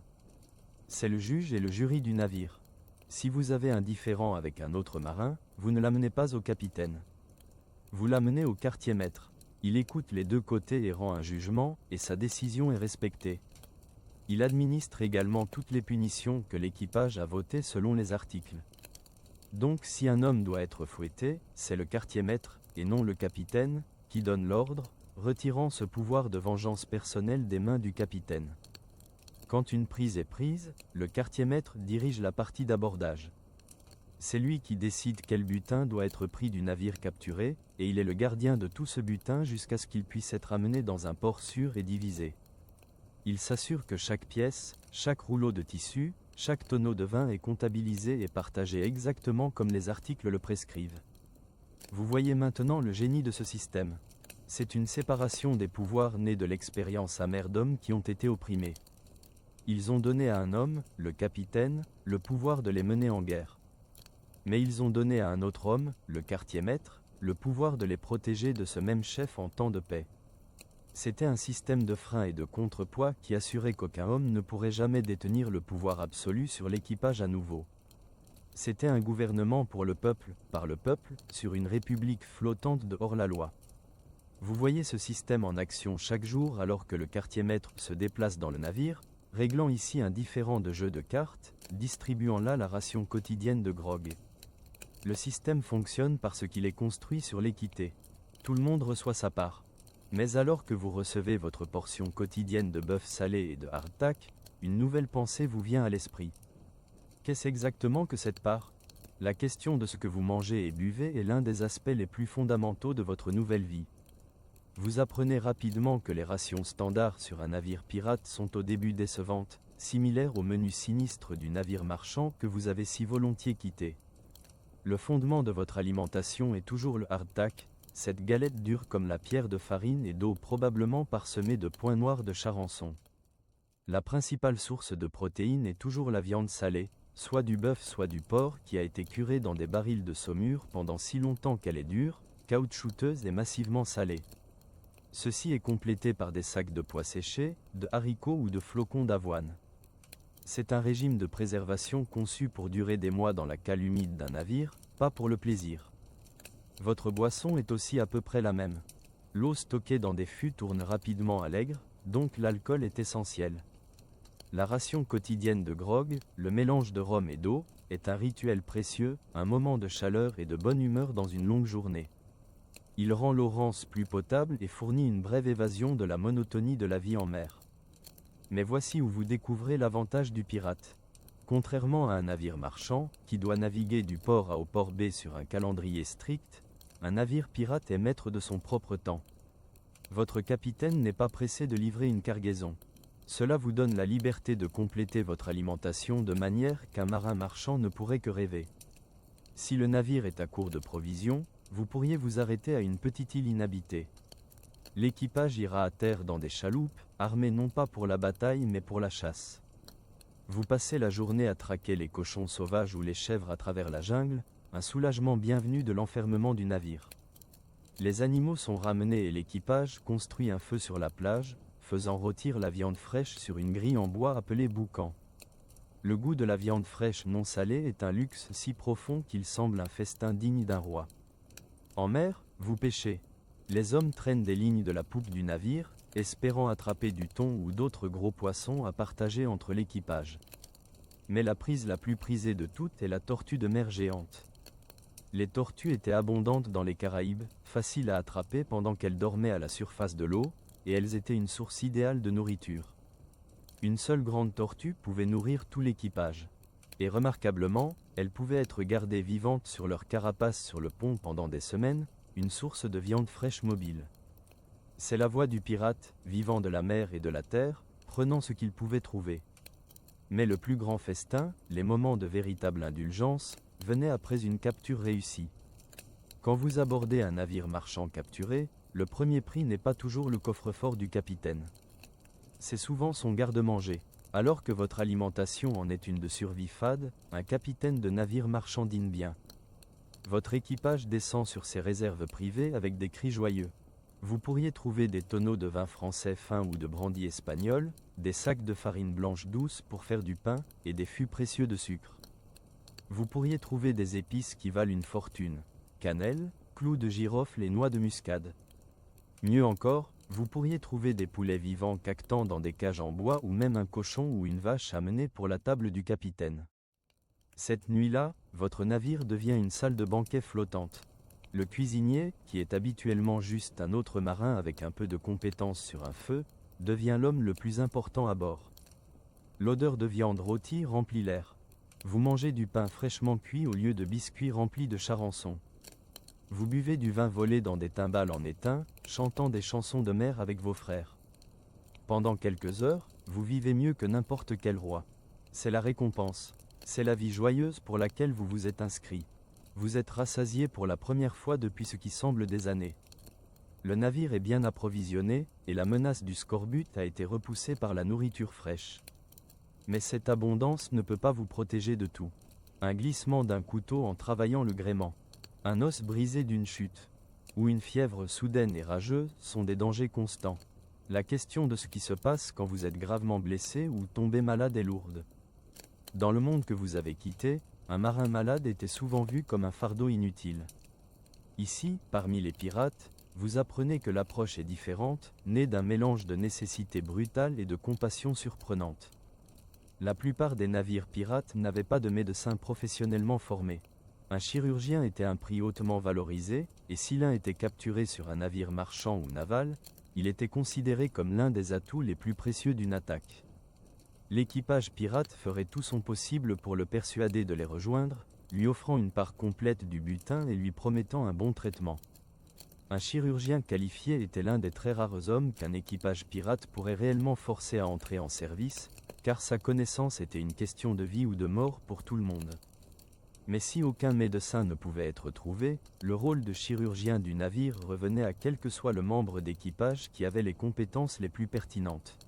C'est le juge et le jury du navire. Si vous avez un différend avec un autre marin, vous ne l'amenez pas au capitaine. Vous l'amenez au quartier-maître. Il écoute les deux côtés et rend un jugement, et sa décision est respectée. Il administre également toutes les punitions que l'équipage a votées selon les articles. Donc si un homme doit être fouetté, c'est le quartier-maître, et non le capitaine, qui donne l'ordre, retirant ce pouvoir de vengeance personnelle des mains du capitaine. Quand une prise est prise, le quartier-maître dirige la partie d'abordage. C'est lui qui décide quel butin doit être pris du navire capturé, et il est le gardien de tout ce butin jusqu'à ce qu'il puisse être amené dans un port sûr et divisé. Il s'assure que chaque pièce, chaque rouleau de tissu, chaque tonneau de vin est comptabilisé et partagé exactement comme les articles le prescrivent. Vous voyez maintenant le génie de ce système. C'est une séparation des pouvoirs née de l'expérience amère d'hommes qui ont été opprimés. Ils ont donné à un homme, le capitaine, le pouvoir de les mener en guerre. Mais ils ont donné à un autre homme, le quartier-maître, le pouvoir de les protéger de ce même chef en temps de paix. C'était un système de freins et de contrepoids qui assurait qu'aucun homme ne pourrait jamais détenir le pouvoir absolu sur l'équipage à nouveau. C'était un gouvernement pour le peuple, par le peuple, sur une république flottante de hors-la-loi. Vous voyez ce système en action chaque jour alors que le quartier-maître se déplace dans le navire, réglant ici un différend de jeu de cartes, distribuant là la ration quotidienne de grog. Le système fonctionne parce qu'il est construit sur l'équité. Tout le monde reçoit sa part. Mais alors que vous recevez votre portion quotidienne de bœuf salé et de hardtack, une nouvelle pensée vous vient à l'esprit. Qu'est-ce exactement que cette part ? La question de ce que vous mangez et buvez est l'un des aspects les plus fondamentaux de votre nouvelle vie. Vous apprenez rapidement que les rations standards sur un navire pirate sont au début décevantes, similaires au menu sinistre du navire marchand que vous avez si volontiers quitté. Le fondement de votre alimentation est toujours le hardtack, cette galette dure comme la pierre de farine et d'eau probablement parsemée de points noirs de charançon. La principale source de protéines est toujours la viande salée, soit du bœuf soit du porc qui a été curé dans des barils de saumure pendant si longtemps qu'elle est dure, caoutchouteuse et massivement salée. Ceci est complété par des sacs de pois séchés, de haricots ou de flocons d'avoine. C'est un régime de préservation conçu pour durer des mois dans la cale humide d'un navire, pas pour le plaisir. Votre boisson est aussi à peu près la même. L'eau stockée dans des fûts tourne rapidement à l'aigre, donc l'alcool est essentiel. La ration quotidienne de grog, le mélange de rhum et d'eau, est un rituel précieux, un moment de chaleur et de bonne humeur dans une longue journée. Il rend l'eau rance plus potable et fournit une brève évasion de la monotonie de la vie en mer. Mais voici où vous découvrez l'avantage du pirate. Contrairement à un navire marchand, qui doit naviguer du port A au port B sur un calendrier strict, un navire pirate est maître de son propre temps. Votre capitaine n'est pas pressé de livrer une cargaison. Cela vous donne la liberté de compléter votre alimentation de manière qu'un marin marchand ne pourrait que rêver. Si le navire est à court de provisions, vous pourriez vous arrêter à une petite île inhabitée. L'équipage ira à terre dans des chaloupes, armés non pas pour la bataille mais pour la chasse. Vous passez la journée à traquer les cochons sauvages ou les chèvres à travers la jungle, un soulagement bienvenu de l'enfermement du navire. Les animaux sont ramenés et l'équipage construit un feu sur la plage, faisant rôtir la viande fraîche sur une grille en bois appelée boucan. Le goût de la viande fraîche non salée est un luxe si profond qu'il semble un festin digne d'un roi. En mer, vous pêchez. Les hommes traînent des lignes de la poupe du navire, espérant attraper du thon ou d'autres gros poissons à partager entre l'équipage. Mais la prise la plus prisée de toutes est la tortue de mer géante. Les tortues étaient abondantes dans les Caraïbes, faciles à attraper pendant qu'elles dormaient à la surface de l'eau, et elles étaient une source idéale de nourriture. Une seule grande tortue pouvait nourrir tout l'équipage. Et remarquablement, elles pouvaient être gardées vivantes sur leur carapace sur le pont pendant des semaines, une source de viande fraîche mobile. C'est la voie du pirate, vivant de la mer et de la terre, prenant ce qu'il pouvait trouver. Mais le plus grand festin, les moments de véritable indulgence, venaient après une capture réussie. Quand vous abordez un navire marchand capturé, le premier prix n'est pas toujours le coffre-fort du capitaine. C'est souvent son garde-manger. Alors que votre alimentation en est une de survie fade, un capitaine de navire marchand dîne bien. Votre équipage descend sur ses réserves privées avec des cris joyeux. Vous pourriez trouver des tonneaux de vin français fin ou de brandy espagnol, des sacs de farine blanche douce pour faire du pain, et des fûts précieux de sucre. Vous pourriez trouver des épices qui valent une fortune, cannelle, clous de girofle et noix de muscade. Mieux encore, vous pourriez trouver des poulets vivants caquetant dans des cages en bois ou même un cochon ou une vache amenée pour la table du capitaine. Cette nuit-là, votre navire devient une salle de banquet flottante. Le cuisinier, qui est habituellement juste un autre marin avec un peu de compétence sur un feu, devient l'homme le plus important à bord. L'odeur de viande rôtie remplit l'air. Vous mangez du pain fraîchement cuit au lieu de biscuits remplis de charançon. Vous buvez du vin volé dans des timbales en étain, chantant des chansons de mer avec vos frères. Pendant quelques heures, vous vivez mieux que n'importe quel roi. C'est la récompense. C'est la vie joyeuse pour laquelle vous vous êtes inscrit. Vous êtes rassasié pour la première fois depuis ce qui semble des années. Le navire est bien approvisionné, et la menace du scorbut a été repoussée par la nourriture fraîche. Mais cette abondance ne peut pas vous protéger de tout. Un glissement d'un couteau en travaillant le gréement, un os brisé d'une chute, ou une fièvre soudaine et rageuse sont des dangers constants. La question de ce qui se passe quand vous êtes gravement blessé ou tombé malade est lourde. Dans le monde que vous avez quitté, un marin malade était souvent vu comme un fardeau inutile. Ici, parmi les pirates, vous apprenez que l'approche est différente, née d'un mélange de nécessité brutale et de compassion surprenante. La plupart des navires pirates n'avaient pas de médecins professionnellement formés. Un chirurgien était un prix hautement valorisé, et si l'un était capturé sur un navire marchand ou naval, il était considéré comme l'un des atouts les plus précieux d'une attaque. L'équipage pirate ferait tout son possible pour le persuader de les rejoindre, lui offrant une part complète du butin et lui promettant un bon traitement. Un chirurgien qualifié était l'un des très rares hommes qu'un équipage pirate pourrait réellement forcer à entrer en service, car sa connaissance était une question de vie ou de mort pour tout le monde. Mais si aucun médecin ne pouvait être trouvé, le rôle de chirurgien du navire revenait à quel que soit le membre d'équipage qui avait les compétences les plus pertinentes.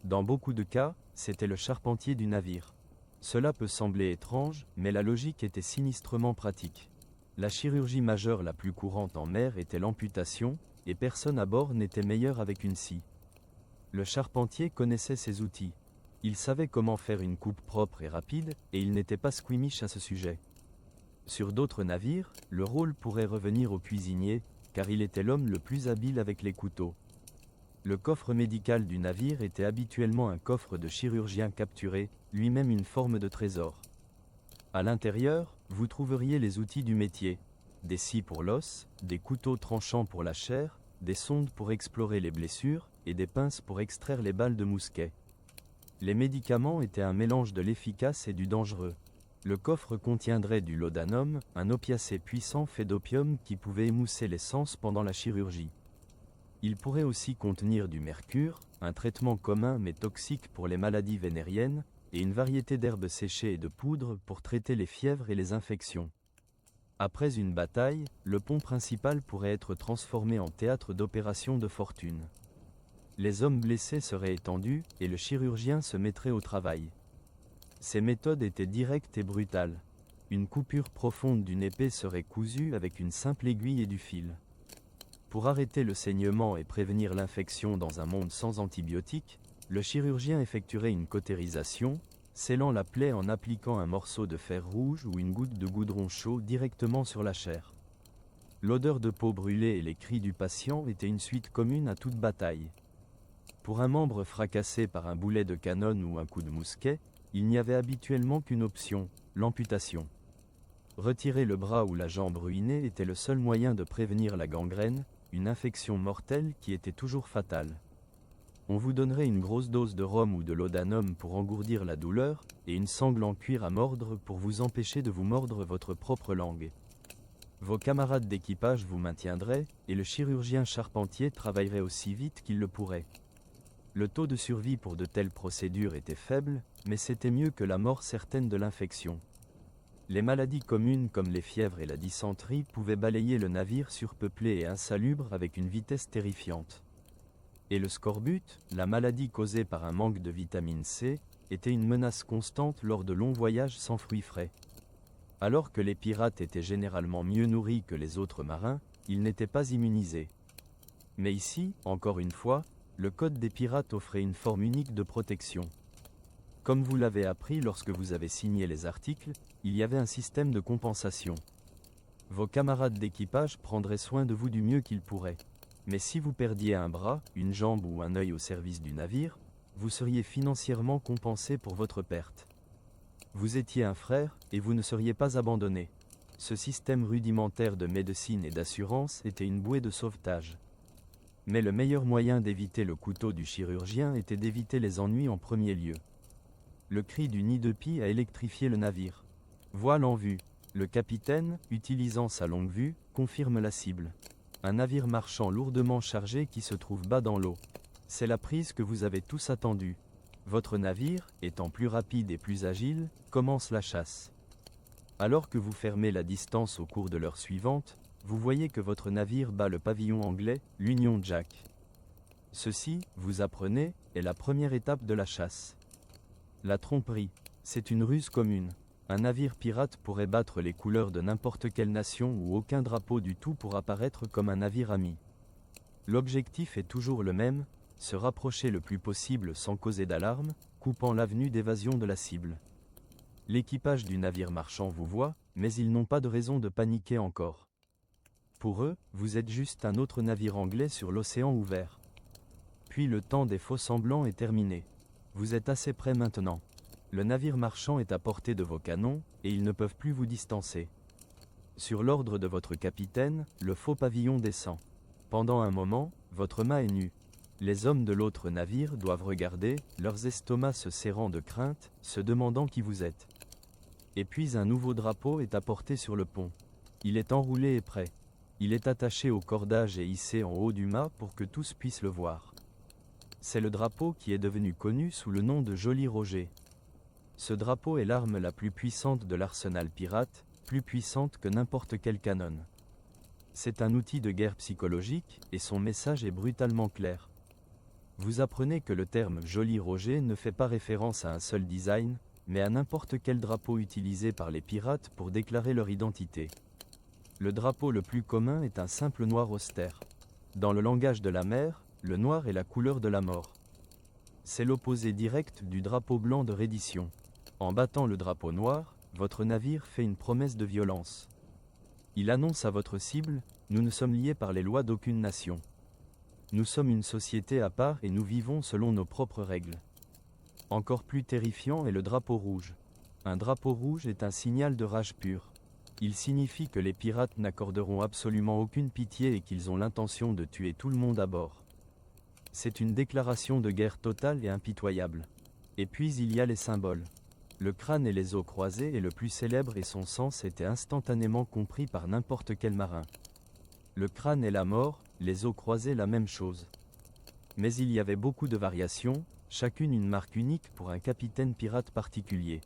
Dans beaucoup de cas, c'était le charpentier du navire. Cela peut sembler étrange, mais la logique était sinistrement pratique. La chirurgie majeure la plus courante en mer était l'amputation, et personne à bord n'était meilleur avec une scie. Le charpentier connaissait ses outils. Il savait comment faire une coupe propre et rapide, et il n'était pas squeamish à ce sujet. Sur d'autres navires, le rôle pourrait revenir au cuisinier, car il était l'homme le plus habile avec les couteaux. Le coffre médical du navire était habituellement un coffre de chirurgien capturé, lui-même une forme de trésor. À l'intérieur, vous trouveriez les outils du métier, des scies pour l'os, des couteaux tranchants pour la chair, des sondes pour explorer les blessures, et des pinces pour extraire les balles de mousquet. Les médicaments étaient un mélange de l'efficace et du dangereux. Le coffre contiendrait du laudanum, un opiacé puissant fait d'opium qui pouvait émousser les sens pendant la chirurgie. Il pourrait aussi contenir du mercure, un traitement commun mais toxique pour les maladies vénériennes, et une variété d'herbes séchées et de poudre pour traiter les fièvres et les infections. Après une bataille, le pont principal pourrait être transformé en théâtre d'opérations de fortune. Les hommes blessés seraient étendus, et le chirurgien se mettrait au travail. Ces méthodes étaient directes et brutales. Une coupure profonde d'une épée serait cousue avec une simple aiguille et du fil. Pour arrêter le saignement et prévenir l'infection dans un monde sans antibiotiques, le chirurgien effectuerait une cautérisation, scellant la plaie en appliquant un morceau de fer rouge ou une goutte de goudron chaud directement sur la chair. L'odeur de peau brûlée et les cris du patient étaient une suite commune à toute bataille. Pour un membre fracassé par un boulet de canon ou un coup de mousquet, il n'y avait habituellement qu'une option, l'amputation. Retirer le bras ou la jambe ruinée était le seul moyen de prévenir la gangrène, une infection mortelle qui était toujours fatale. On vous donnerait une grosse dose de rhum ou de laudanum pour engourdir la douleur, et une sangle en cuir à mordre pour vous empêcher de vous mordre votre propre langue. Vos camarades d'équipage vous maintiendraient, et le chirurgien charpentier travaillerait aussi vite qu'il le pourrait. Le taux de survie pour de telles procédures était faible, mais c'était mieux que la mort certaine de l'infection. Les maladies communes comme les fièvres et la dysenterie pouvaient balayer le navire surpeuplé et insalubre avec une vitesse terrifiante. Et le scorbut, la maladie causée par un manque de vitamine C, était une menace constante lors de longs voyages sans fruits frais. Alors que les pirates étaient généralement mieux nourris que les autres marins, ils n'étaient pas immunisés. Mais ici, encore une fois, le code des pirates offrait une forme unique de protection. Comme vous l'avez appris lorsque vous avez signé les articles, il y avait un système de compensation. Vos camarades d'équipage prendraient soin de vous du mieux qu'ils pourraient. Mais si vous perdiez un bras, une jambe ou un œil au service du navire, vous seriez financièrement compensé pour votre perte. Vous étiez un frère, et vous ne seriez pas abandonné. Ce système rudimentaire de médecine et d'assurance était une bouée de sauvetage. Mais le meilleur moyen d'éviter le couteau du chirurgien était d'éviter les ennuis en premier lieu. Le cri du nid de pie a électrifié le navire. Voile en vue. Le capitaine, utilisant sa longue vue, confirme la cible. Un navire marchand lourdement chargé qui se trouve bas dans l'eau. C'est la prise que vous avez tous attendue. Votre navire, étant plus rapide et plus agile, commence la chasse. Alors que vous fermez la distance au cours de l'heure suivante, vous voyez que votre navire bat le pavillon anglais, l'Union Jack. Ceci, vous apprenez, est la première étape de la chasse. La tromperie, c'est une ruse commune. Un navire pirate pourrait battre les couleurs de n'importe quelle nation où aucun drapeau du tout pour apparaître comme un navire ami. L'objectif est toujours le même, se rapprocher le plus possible sans causer d'alarme, coupant l'avenue d'évasion de la cible. L'équipage du navire marchand vous voit, mais ils n'ont pas de raison de paniquer encore. Pour eux, vous êtes juste un autre navire anglais sur l'océan ouvert. Puis le temps des faux-semblants est terminé. Vous êtes assez près maintenant. Le navire marchand est à portée de vos canons, et ils ne peuvent plus vous distancer. Sur l'ordre de votre capitaine, le faux pavillon descend. Pendant un moment, votre mât est nu. Les hommes de l'autre navire doivent regarder, leurs estomacs se serrant de crainte, se demandant qui vous êtes. Et puis un nouveau drapeau est apporté sur le pont. Il est enroulé et prêt. Il est attaché au cordage et hissé en haut du mât pour que tous puissent le voir. C'est le drapeau qui est devenu connu sous le nom de Joli Roger. Ce drapeau est l'arme la plus puissante de l'arsenal pirate, plus puissante que n'importe quel canon. C'est un outil de guerre psychologique, et son message est brutalement clair. Vous apprenez que le terme « Joli Roger » ne fait pas référence à un seul design, mais à n'importe quel drapeau utilisé par les pirates pour déclarer leur identité. Le drapeau le plus commun est un simple noir austère. Dans le langage de la mer, le noir est la couleur de la mort. C'est l'opposé direct du drapeau blanc de reddition. En battant le drapeau noir, votre navire fait une promesse de violence. Il annonce à votre cible, nous ne sommes liés par les lois d'aucune nation. Nous sommes une société à part et nous vivons selon nos propres règles. Encore plus terrifiant est le drapeau rouge. Un drapeau rouge est un signal de rage pure. Il signifie que les pirates n'accorderont absolument aucune pitié et qu'ils ont l'intention de tuer tout le monde à bord. C'est une déclaration de guerre totale et impitoyable. Et puis il y a les symboles. Le crâne et les os croisés est le plus célèbre et son sens était instantanément compris par n'importe quel marin. Le crâne est la mort, les os croisés la même chose. Mais il y avait beaucoup de variations, chacune une marque unique pour un capitaine pirate particulier.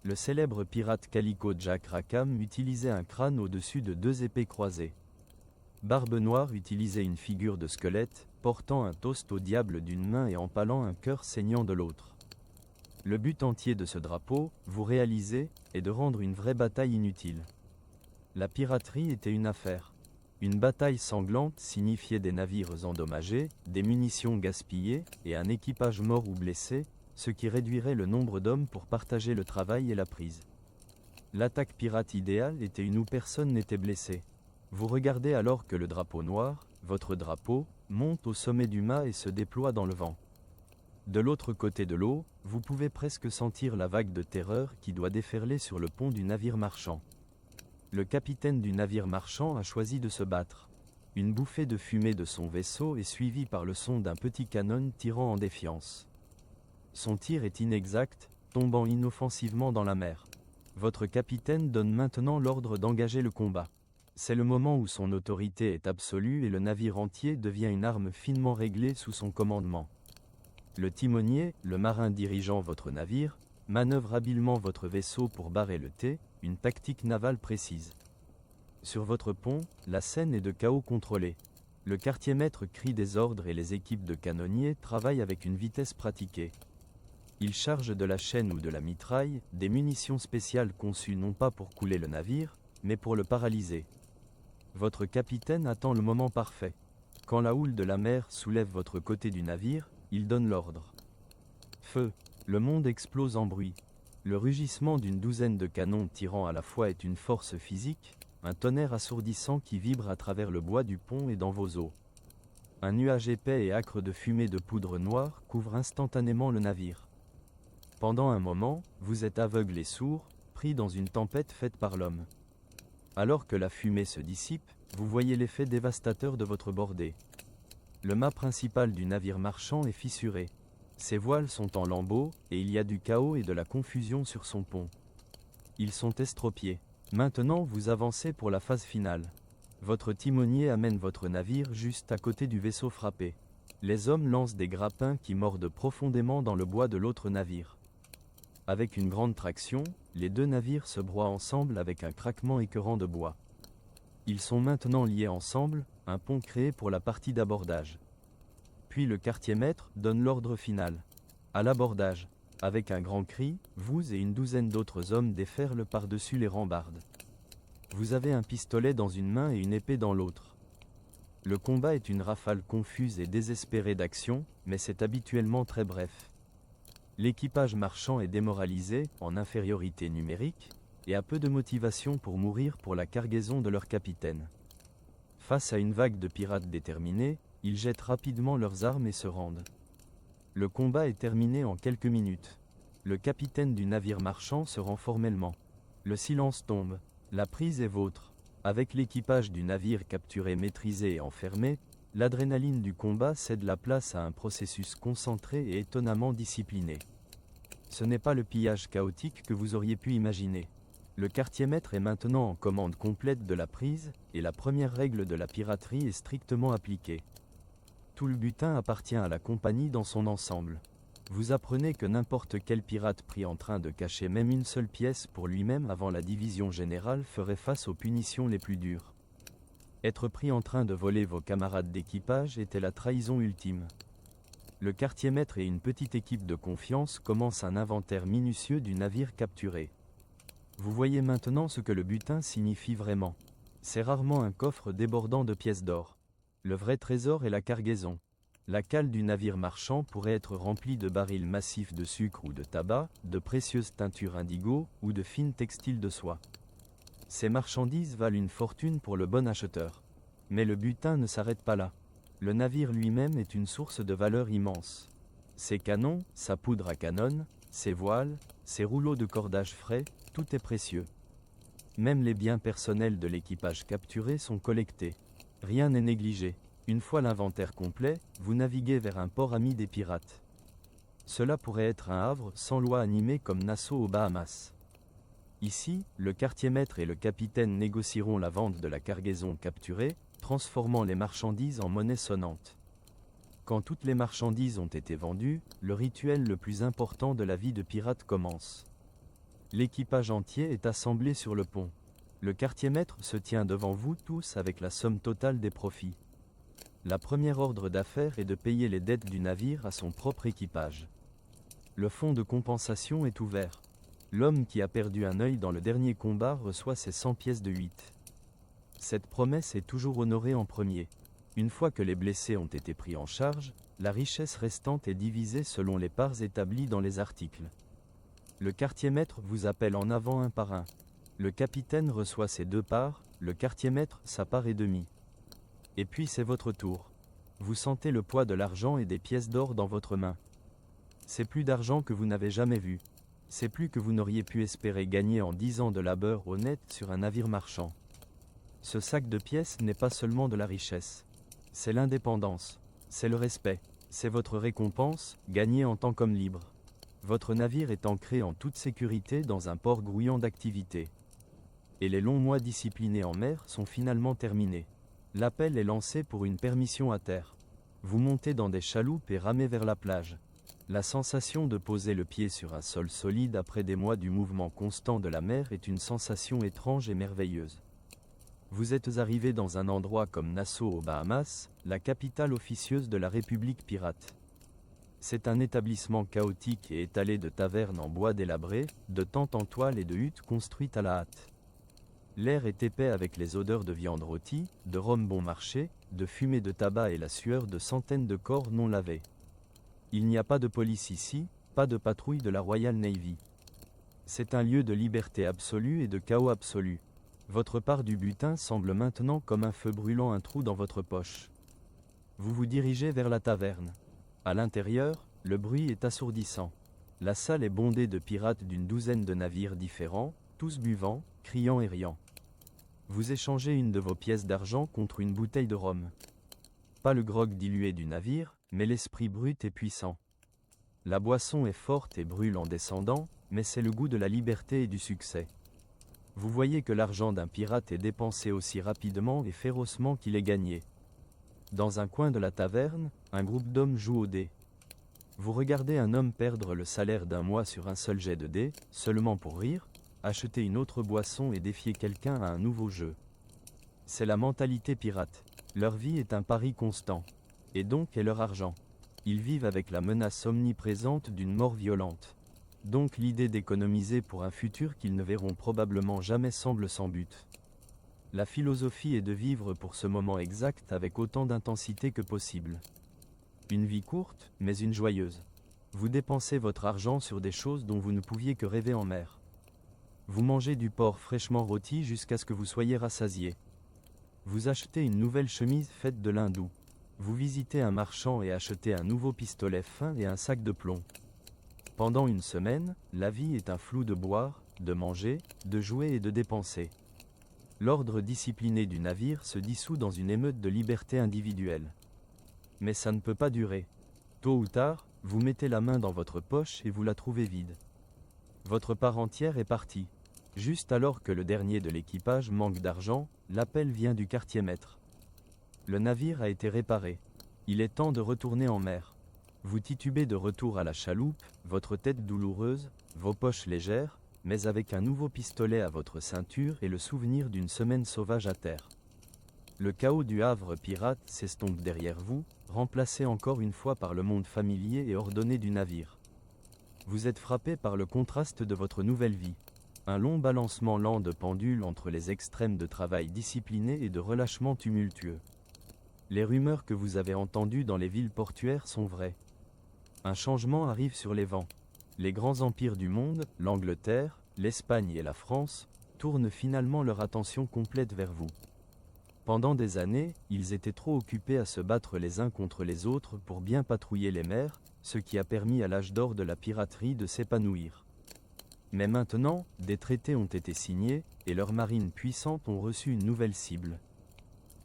Le célèbre pirate Calico Jack Rackham utilisait un crâne au-dessus de 2 épées croisées. Barbe Noire utilisait une figure de squelette, portant un toast au diable d'une main et empalant un cœur saignant de l'autre. Le but entier de ce drapeau, vous réalisez, est de rendre une vraie bataille inutile. La piraterie était une affaire. Une bataille sanglante signifiait des navires endommagés, des munitions gaspillées, et un équipage mort ou blessé, ce qui réduirait le nombre d'hommes pour partager le travail et la prise. L'attaque pirate idéale était une où personne n'était blessé. Vous regardez alors que le drapeau noir, votre drapeau, monte au sommet du mât et se déploie dans le vent. De l'autre côté de l'eau, vous pouvez presque sentir la vague de terreur qui doit déferler sur le pont du navire marchand. Le capitaine du navire marchand a choisi de se battre. Une bouffée de fumée de son vaisseau est suivie par le son d'un petit canon tirant en défiance. Son tir est inexact, tombant inoffensivement dans la mer. Votre capitaine donne maintenant l'ordre d'engager le combat. C'est le moment où son autorité est absolue et le navire entier devient une arme finement réglée sous son commandement. Le timonier, le marin dirigeant votre navire, manœuvre habilement votre vaisseau pour barrer le T, une tactique navale précise. Sur votre pont, la scène est de chaos contrôlé. Le quartier-maître crie des ordres et les équipes de canonniers travaillent avec une vitesse pratiquée. Ils chargent de la chaîne ou de la mitraille, des munitions spéciales conçues non pas pour couler le navire, mais pour le paralyser. Votre capitaine attend le moment parfait. Quand la houle de la mer soulève votre côté du navire, il donne l'ordre. Feu! Le monde explose en bruit. Le rugissement d'une douzaine de canons tirant à la fois est une force physique, un tonnerre assourdissant qui vibre à travers le bois du pont et dans vos eaux. Un nuage épais et âcre de fumée de poudre noire couvre instantanément le navire. Pendant un moment, vous êtes aveugle et sourd, pris dans une tempête faite par l'homme. Alors que la fumée se dissipe, vous voyez l'effet dévastateur de votre bordée. Le mât principal du navire marchand est fissuré. Ses voiles sont en lambeaux, et il y a du chaos et de la confusion sur son pont. Ils sont estropiés. Maintenant vous avancez pour la phase finale. Votre timonier amène votre navire juste à côté du vaisseau frappé. Les hommes lancent des grappins qui mordent profondément dans le bois de l'autre navire. Avec une grande traction, les deux navires se broient ensemble avec un craquement écœurant de bois. Ils sont maintenant liés ensemble, un pont créé pour la partie d'abordage. Puis le quartier-maître donne l'ordre final. À l'abordage. Avec un grand cri, vous et une douzaine d'autres hommes déferlent par-dessus les rambardes. Vous avez un pistolet dans une main et une épée dans l'autre. Le combat est une rafale confuse et désespérée d'action, mais c'est habituellement très bref. L'équipage marchand est démoralisé, en infériorité numérique, et a peu de motivation pour mourir pour la cargaison de leur capitaine. Face à une vague de pirates déterminés, ils jettent rapidement leurs armes et se rendent. Le combat est terminé en quelques minutes. Le capitaine du navire marchand se rend formellement. Le silence tombe. La prise est vôtre. Avec l'équipage du navire capturé, maîtrisé et enfermé, l'adrénaline du combat cède la place à un processus concentré et étonnamment discipliné. Ce n'est pas le pillage chaotique que vous auriez pu imaginer. Le quartier-maître est maintenant en commande complète de la prise, et la première règle de la piraterie est strictement appliquée. Tout le butin appartient à la compagnie dans son ensemble. Vous apprenez que n'importe quel pirate pris en train de cacher même une seule pièce pour lui-même avant la division générale ferait face aux punitions les plus dures. Être pris en train de voler vos camarades d'équipage était la trahison ultime. Le quartier-maître et une petite équipe de confiance commencent un inventaire minutieux du navire capturé. Vous voyez maintenant ce que le butin signifie vraiment. C'est rarement un coffre débordant de pièces d'or. Le vrai trésor est la cargaison. La cale du navire marchand pourrait être remplie de barils massifs de sucre ou de tabac, de précieuses teintures indigo ou de fines textiles de soie. Ces marchandises valent une fortune pour le bon acheteur. Mais le butin ne s'arrête pas là. Le navire lui-même est une source de valeur immense. Ses canons, sa poudre à canon, ses voiles, ses rouleaux de cordage frais, tout est précieux. Même les biens personnels de l'équipage capturé sont collectés. Rien n'est négligé. Une fois l'inventaire complet, vous naviguez vers un port ami des pirates. Cela pourrait être un havre sans loi animé comme Nassau aux Bahamas. Ici, le quartier-maître et le capitaine négocieront la vente de la cargaison capturée, transformant les marchandises en monnaie sonnante. Quand toutes les marchandises ont été vendues, le rituel le plus important de la vie de pirate commence. L'équipage entier est assemblé sur le pont. Le quartier-maître se tient devant vous tous avec la somme totale des profits. La première ordre d'affaires est de payer les dettes du navire à son propre équipage. Le fonds de compensation est ouvert. L'homme qui a perdu un œil dans le dernier combat reçoit ses 100 pièces de 8. Cette promesse est toujours honorée en premier. Une fois que les blessés ont été pris en charge, la richesse restante est divisée selon les parts établies dans les articles. Le quartier-maître vous appelle en avant un par un. Le capitaine reçoit ses 2 parts, le quartier-maître sa part et demie. Et puis c'est votre tour. Vous sentez le poids de l'argent et des pièces d'or dans votre main. C'est plus d'argent que vous n'avez jamais vu. C'est plus que vous n'auriez pu espérer gagner en 10 ans de labeur honnête sur un navire marchand. Ce sac de pièces n'est pas seulement de la richesse. C'est l'indépendance. C'est le respect. C'est votre récompense, gagnée en tant qu'homme libre. Votre navire est ancré en toute sécurité dans un port grouillant d'activité. Et les longs mois disciplinés en mer sont finalement terminés. L'appel est lancé pour une permission à terre. Vous montez dans des chaloupes et ramez vers la plage. La sensation de poser le pied sur un sol solide après des mois du mouvement constant de la mer est une sensation étrange et merveilleuse. Vous êtes arrivé dans un endroit comme Nassau aux Bahamas, la capitale officieuse de la République pirate. C'est un établissement chaotique et étalé de tavernes en bois délabré, de tentes en toile et de huttes construites à la hâte. L'air est épais avec les odeurs de viande rôtie, de rhum bon marché, de fumée de tabac et la sueur de centaines de corps non lavés. Il n'y a pas de police ici, pas de patrouille de la Royal Navy. C'est un lieu de liberté absolue et de chaos absolu. Votre part du butin semble maintenant comme un feu brûlant un trou dans votre poche. Vous vous dirigez vers la taverne. À l'intérieur, le bruit est assourdissant. La salle est bondée de pirates d'une douzaine de navires différents, tous buvant, criant et riant. Vous échangez une de vos pièces d'argent contre une bouteille de rhum. Pas le grog dilué du navire, mais l'esprit brut et puissant. La boisson est forte et brûle en descendant, mais c'est le goût de la liberté et du succès. Vous voyez que l'argent d'un pirate est dépensé aussi rapidement et férocement qu'il est gagné. Dans un coin de la taverne, un groupe d'hommes joue aux dés. Vous regardez un homme perdre le salaire d'un mois sur un seul jet de dés, seulement pour rire, acheter une autre boisson et défier quelqu'un à un nouveau jeu. C'est la mentalité pirate. Leur vie est un pari constant. Et donc est leur argent. Ils vivent avec la menace omniprésente d'une mort violente. Donc l'idée d'économiser pour un futur qu'ils ne verront probablement jamais semble sans but. La philosophie est de vivre pour ce moment exact avec autant d'intensité que possible. Une vie courte, mais une joyeuse. Vous dépensez votre argent sur des choses dont vous ne pouviez que rêver en mer. Vous mangez du porc fraîchement rôti jusqu'à ce que vous soyez rassasié. Vous achetez une nouvelle chemise faite de lin doux. Vous visitez un marchand et achetez un nouveau pistolet fin et un sac de plomb. Pendant une semaine, la vie est un flou de boire, de manger, de jouer et de dépenser. L'ordre discipliné du navire se dissout dans une émeute de liberté individuelle. Mais ça ne peut pas durer. Tôt ou tard, vous mettez la main dans votre poche et vous la trouvez vide. Votre part entière est partie. Juste alors que le dernier de l'équipage manque d'argent, l'appel vient du quartier-maître. Le navire a été réparé. Il est temps de retourner en mer. Vous titubez de retour à la chaloupe, votre tête douloureuse, vos poches légères, mais avec un nouveau pistolet à votre ceinture et le souvenir d'une semaine sauvage à terre. Le chaos du Havre pirate s'estompe derrière vous, remplacé encore une fois par le monde familier et ordonné du navire. Vous êtes frappé par le contraste de votre nouvelle vie. Un long balancement lent de pendule entre les extrêmes de travail discipliné et de relâchement tumultueux. Les rumeurs que vous avez entendues dans les villes portuaires sont vraies. Un changement arrive sur les vents. Les grands empires du monde, l'Angleterre, l'Espagne et la France, tournent finalement leur attention complète vers vous. Pendant des années, ils étaient trop occupés à se battre les uns contre les autres pour bien patrouiller les mers, ce qui a permis à l'âge d'or de la piraterie de s'épanouir. Mais maintenant, des traités ont été signés, et leurs marines puissantes ont reçu une nouvelle cible.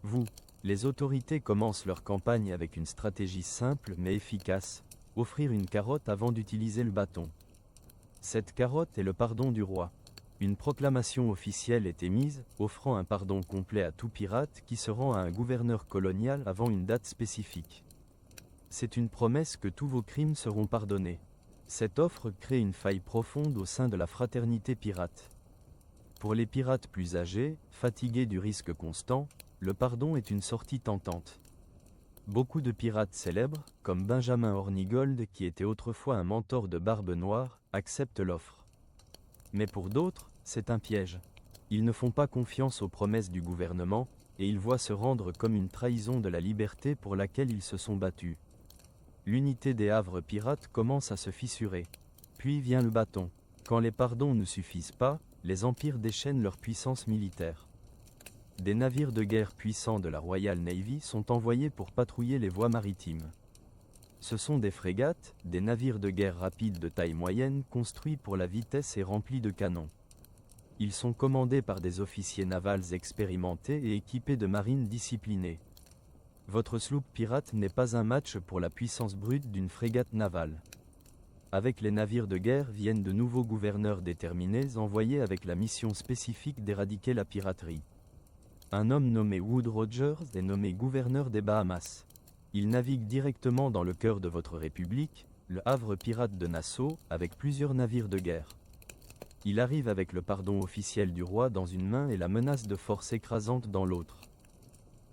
Vous, les autorités commencent leur campagne avec une stratégie simple mais efficace, offrir une carotte avant d'utiliser le bâton. Cette carotte est le pardon du roi. Une proclamation officielle est émise, offrant un pardon complet à tout pirate qui se rend à un gouverneur colonial avant une date spécifique. C'est une promesse que tous vos crimes seront pardonnés. Cette offre crée une faille profonde au sein de la fraternité pirate. Pour les pirates plus âgés, fatigués du risque constant, le pardon est une sortie tentante. Beaucoup de pirates célèbres, comme Benjamin Hornigold qui était autrefois un mentor de Barbe Noire, acceptent l'offre. Mais pour d'autres, c'est un piège. Ils ne font pas confiance aux promesses du gouvernement, et ils voient se rendre comme une trahison de la liberté pour laquelle ils se sont battus. L'unité des havres pirates commence à se fissurer. Puis vient le bâton. Quand les pardons ne suffisent pas, les empires déchaînent leur puissance militaire. Des navires de guerre puissants de la Royal Navy sont envoyés pour patrouiller les voies maritimes. Ce sont des frégates, des navires de guerre rapides de taille moyenne construits pour la vitesse et remplis de canons. Ils sont commandés par des officiers navals expérimentés et équipés de marines disciplinées. Votre sloop pirate n'est pas un match pour la puissance brute d'une frégate navale. Avec les navires de guerre viennent de nouveaux gouverneurs déterminés envoyés avec la mission spécifique d'éradiquer la piraterie. Un homme nommé Wood Rogers est nommé gouverneur des Bahamas. Il navigue directement dans le cœur de votre république, le havre pirate de Nassau, avec plusieurs navires de guerre. Il arrive avec le pardon officiel du roi dans une main et la menace de force écrasante dans l'autre.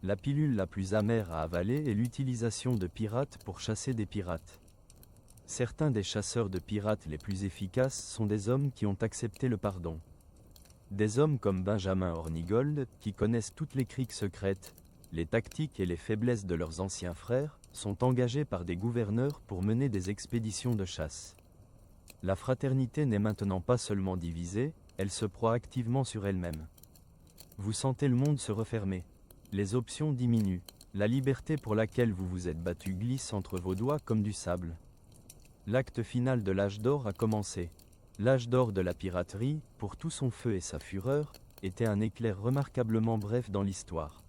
La pilule la plus amère à avaler est l'utilisation de pirates pour chasser des pirates. Certains des chasseurs de pirates les plus efficaces sont des hommes qui ont accepté le pardon. Des hommes comme Benjamin Hornigold, qui connaissent toutes les criques secrètes, les tactiques et les faiblesses de leurs anciens frères, sont engagés par des gouverneurs pour mener des expéditions de chasse. La fraternité n'est maintenant pas seulement divisée, elle se proie activement sur elle-même. Vous sentez le monde se refermer. Les options diminuent. La liberté pour laquelle vous vous êtes battu glisse entre vos doigts comme du sable. L'acte final de l'âge d'or a commencé. L'âge d'or de la piraterie, pour tout son feu et sa fureur, était un éclair remarquablement bref dans l'histoire.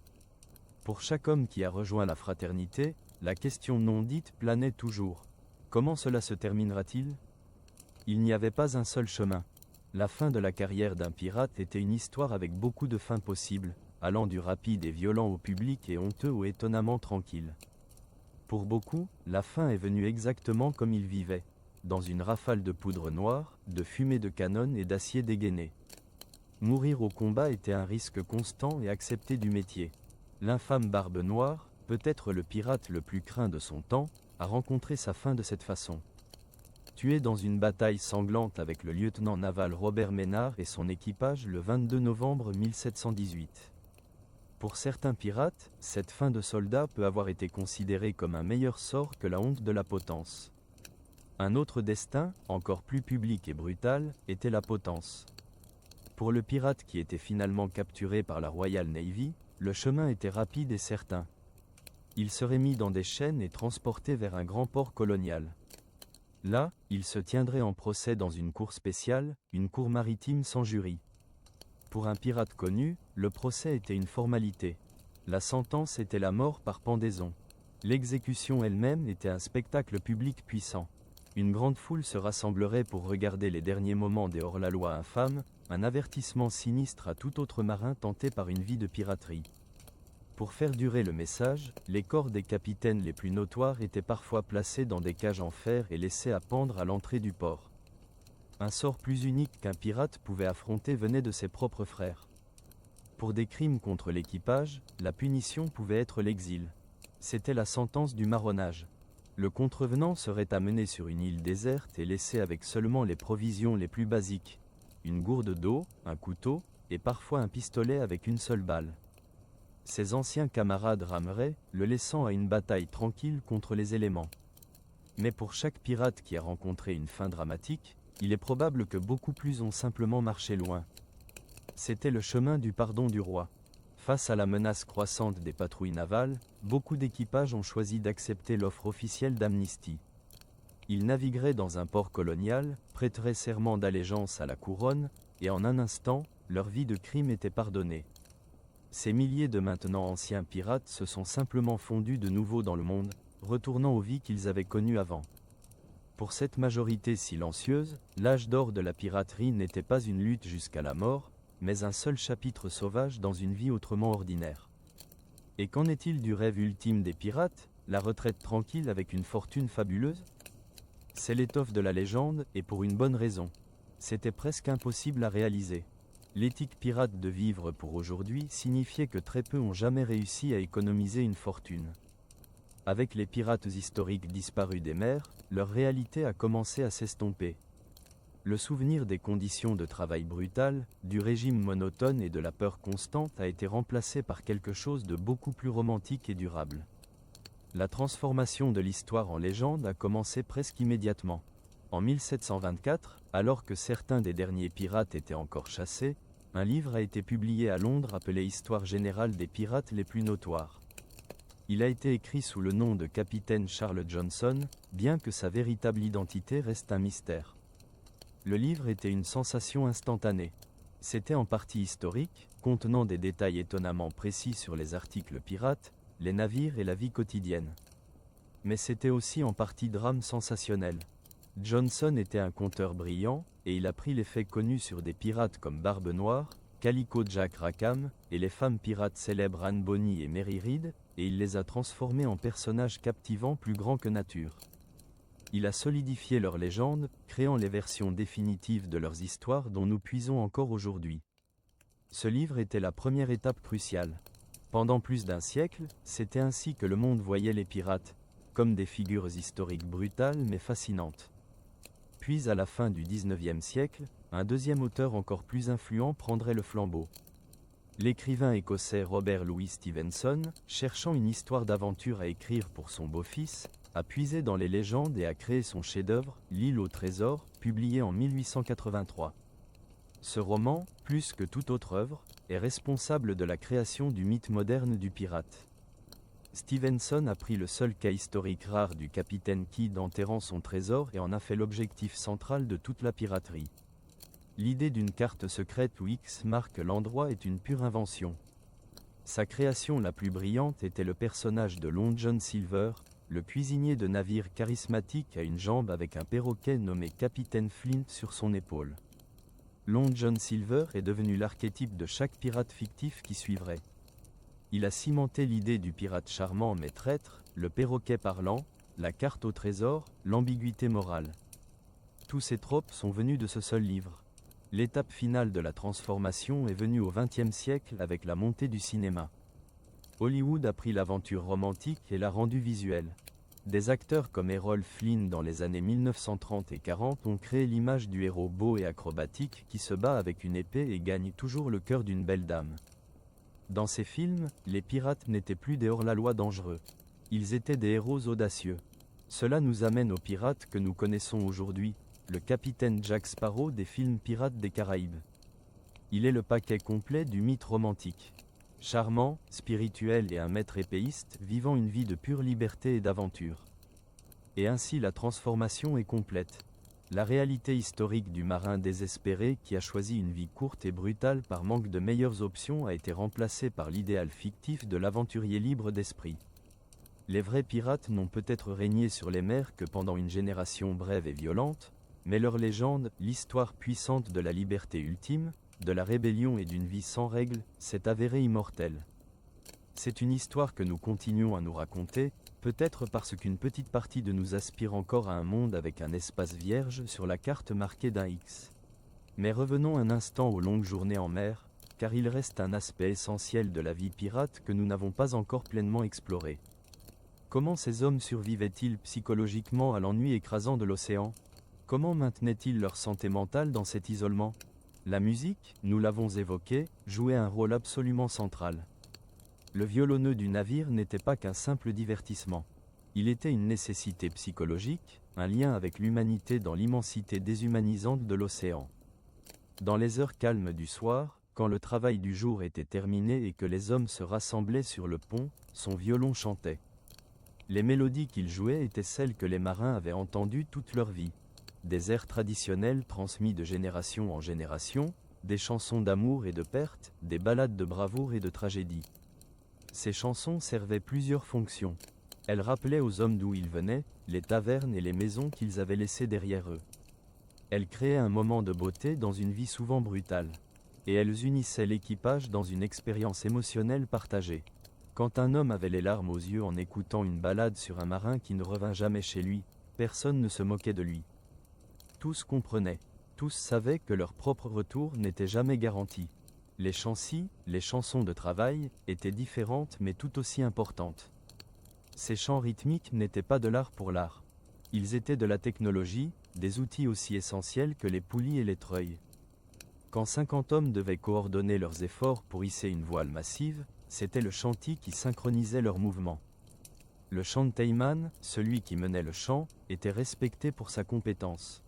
Pour chaque homme qui a rejoint la fraternité, la question non dite planait toujours. Comment cela se terminera-t-il ? Il n'y avait pas un seul chemin. La fin de la carrière d'un pirate était une histoire avec beaucoup de fins possibles, allant du rapide et violent au public et honteux au étonnamment tranquille. Pour beaucoup, la fin est venue exactement comme ils vivaient, dans une rafale de poudre noire, de fumée de canon et d'acier dégainé. Mourir au combat était un risque constant et accepté du métier. L'infâme Barbe Noire, peut-être le pirate le plus craint de son temps, a rencontré sa fin de cette façon. Tué dans une bataille sanglante avec le lieutenant naval Robert Ménard et son équipage le 22 novembre 1718. Pour certains pirates, cette fin de soldat peut avoir été considérée comme un meilleur sort que la honte de la potence. Un autre destin, encore plus public et brutal, était la potence. Pour le pirate qui était finalement capturé par la Royal Navy, le chemin était rapide et certain. Il serait mis dans des chaînes et transporté vers un grand port colonial. Là, il se tiendrait en procès dans une cour spéciale, une cour maritime sans jury. Pour un pirate connu, le procès était une formalité. La sentence était la mort par pendaison. L'exécution elle-même était un spectacle public puissant. Une grande foule se rassemblerait pour regarder les derniers moments des hors-la-loi infâmes, un avertissement sinistre à tout autre marin tenté par une vie de piraterie. Pour faire durer le message, les corps des capitaines les plus notoires étaient parfois placés dans des cages en fer et laissés à pendre à l'entrée du port. Un sort plus unique qu'un pirate pouvait affronter venait de ses propres frères. Pour des crimes contre l'équipage, la punition pouvait être l'exil. C'était la sentence du marronnage. Le contrevenant serait amené sur une île déserte et laissé avec seulement les provisions les plus basiques. Une gourde d'eau, un couteau, et parfois un pistolet avec une seule balle. Ses anciens camarades rameraient, le laissant à une bataille tranquille contre les éléments. Mais pour chaque pirate qui a rencontré une fin dramatique, il est probable que beaucoup plus ont simplement marché loin. C'était le chemin du pardon du roi. Face à la menace croissante des patrouilles navales, beaucoup d'équipages ont choisi d'accepter l'offre officielle d'amnistie. Ils navigueraient dans un port colonial, prêteraient serment d'allégeance à la couronne, et en un instant, leur vie de crime était pardonnée. Ces milliers de maintenant anciens pirates se sont simplement fondus de nouveau dans le monde, retournant aux vies qu'ils avaient connues avant. Pour cette majorité silencieuse, l'âge d'or de la piraterie n'était pas une lutte jusqu'à la mort, mais un seul chapitre sauvage dans une vie autrement ordinaire. Et qu'en est-il du rêve ultime des pirates, la retraite tranquille avec une fortune fabuleuse ? C'est l'étoffe de la légende, et pour une bonne raison. C'était presque impossible à réaliser. L'éthique pirate de vivre pour aujourd'hui signifiait que très peu ont jamais réussi à économiser une fortune. Avec les pirates historiques disparus des mers, leur réalité a commencé à s'estomper. Le souvenir des conditions de travail brutales, du régime monotone et de la peur constante a été remplacé par quelque chose de beaucoup plus romantique et durable. La transformation de l'histoire en légende a commencé presque immédiatement. En 1724, alors que certains des derniers pirates étaient encore chassés, un livre a été publié à Londres appelé Histoire générale des pirates les plus notoires. Il a été écrit sous le nom de Capitaine Charles Johnson, bien que sa véritable identité reste un mystère. Le livre était une sensation instantanée. C'était en partie historique, contenant des détails étonnamment précis sur les articles pirates, les navires et la vie quotidienne. Mais c'était aussi en partie drame sensationnel. Johnson était un conteur brillant, et il a pris les faits connus sur des pirates comme Barbe Noire, Calico Jack Rackham, et les femmes pirates célèbres Anne Bonny et Mary Read, et il les a transformés en personnages captivants plus grands que nature. Il a solidifié leur légende, créant les versions définitives de leurs histoires dont nous puisons encore aujourd'hui. Ce livre était la première étape cruciale. Pendant plus d'un siècle, c'était ainsi que le monde voyait les pirates, comme des figures historiques brutales mais fascinantes. Puis à la fin du XIXe siècle, un deuxième auteur encore plus influent prendrait le flambeau. L'écrivain écossais Robert Louis Stevenson, cherchant une histoire d'aventure à écrire pour son beau-fils, a puisé dans les légendes et a créé son chef-d'œuvre, L'île au trésor, publié en 1883. Ce roman, plus que toute autre œuvre, est responsable de la création du mythe moderne du pirate. Stevenson a pris le seul cas historique rare du capitaine Kidd enterrant son trésor et en a fait l'objectif central de toute la piraterie. L'idée d'une carte secrète où X marque l'endroit est une pure invention. Sa création la plus brillante était le personnage de Long John Silver, le cuisinier de navire charismatique à une jambe avec un perroquet nommé Capitaine Flint sur son épaule. Long John Silver est devenu l'archétype de chaque pirate fictif qui suivrait. Il a cimenté l'idée du pirate charmant mais traître, le perroquet parlant, la carte au trésor, l'ambiguïté morale. Tous ces tropes sont venus de ce seul livre. L'étape finale de la transformation est venue au XXe siècle avec la montée du cinéma. Hollywood a pris l'aventure romantique et l'a rendue visuelle. Des acteurs comme Errol Flynn dans les années 1930 et 40 ont créé l'image du héros beau et acrobatique qui se bat avec une épée et gagne toujours le cœur d'une belle dame. Dans ces films, les pirates n'étaient plus des hors-la-loi dangereux. Ils étaient des héros audacieux. Cela nous amène aux pirates que nous connaissons aujourd'hui, le capitaine Jack Sparrow des films Pirates des Caraïbes. Il est le paquet complet du mythe romantique. Charmant, spirituel et un maître épéiste vivant une vie de pure liberté et d'aventure. Et ainsi la transformation est complète. La réalité historique du marin désespéré qui a choisi une vie courte et brutale par manque de meilleures options a été remplacée par l'idéal fictif de l'aventurier libre d'esprit. Les vrais pirates n'ont peut-être régné sur les mers que pendant une génération brève et violente, mais leur légende, l'histoire puissante de la liberté ultime, de la rébellion et d'une vie sans règles, s'est avérée immortelle. C'est une histoire que nous continuons à nous raconter, peut-être parce qu'une petite partie de nous aspire encore à un monde avec un espace vierge sur la carte marquée d'un X. Mais revenons un instant aux longues journées en mer, car il reste un aspect essentiel de la vie pirate que nous n'avons pas encore pleinement exploré. Comment ces hommes survivaient-ils psychologiquement à l'ennui écrasant de l'océan? Comment maintenaient-ils leur santé mentale dans cet isolement? La musique, nous l'avons évoqué, jouait un rôle absolument central. Le violonneux du navire n'était pas qu'un simple divertissement. Il était une nécessité psychologique, un lien avec l'humanité dans l'immensité déshumanisante de l'océan. Dans les heures calmes du soir, quand le travail du jour était terminé et que les hommes se rassemblaient sur le pont, son violon chantait. Les mélodies qu'il jouait étaient celles que les marins avaient entendues toute leur vie. Des airs traditionnels transmis de génération en génération, des chansons d'amour et de perte, des ballades de bravoure et de tragédie. Ces chansons servaient plusieurs fonctions. Elles rappelaient aux hommes d'où ils venaient, les tavernes et les maisons qu'ils avaient laissées derrière eux. Elles créaient un moment de beauté dans une vie souvent brutale. Et elles unissaient l'équipage dans une expérience émotionnelle partagée. Quand un homme avait les larmes aux yeux en écoutant une ballade sur un marin qui ne revint jamais chez lui, personne ne se moquait de lui. Tous comprenaient, tous savaient que leur propre retour n'était jamais garanti. Les chants-ci, les chansons de travail, étaient différentes mais tout aussi importantes. Ces chants rythmiques n'étaient pas de l'art pour l'art. Ils étaient de la technologie, des outils aussi essentiels que les poulies et les treuils. Quand 50 hommes devaient coordonner leurs efforts pour hisser une voile massive, c'était le chantier qui synchronisait leurs mouvements. Le chanteyman, celui qui menait le chant, était respecté pour sa compétence.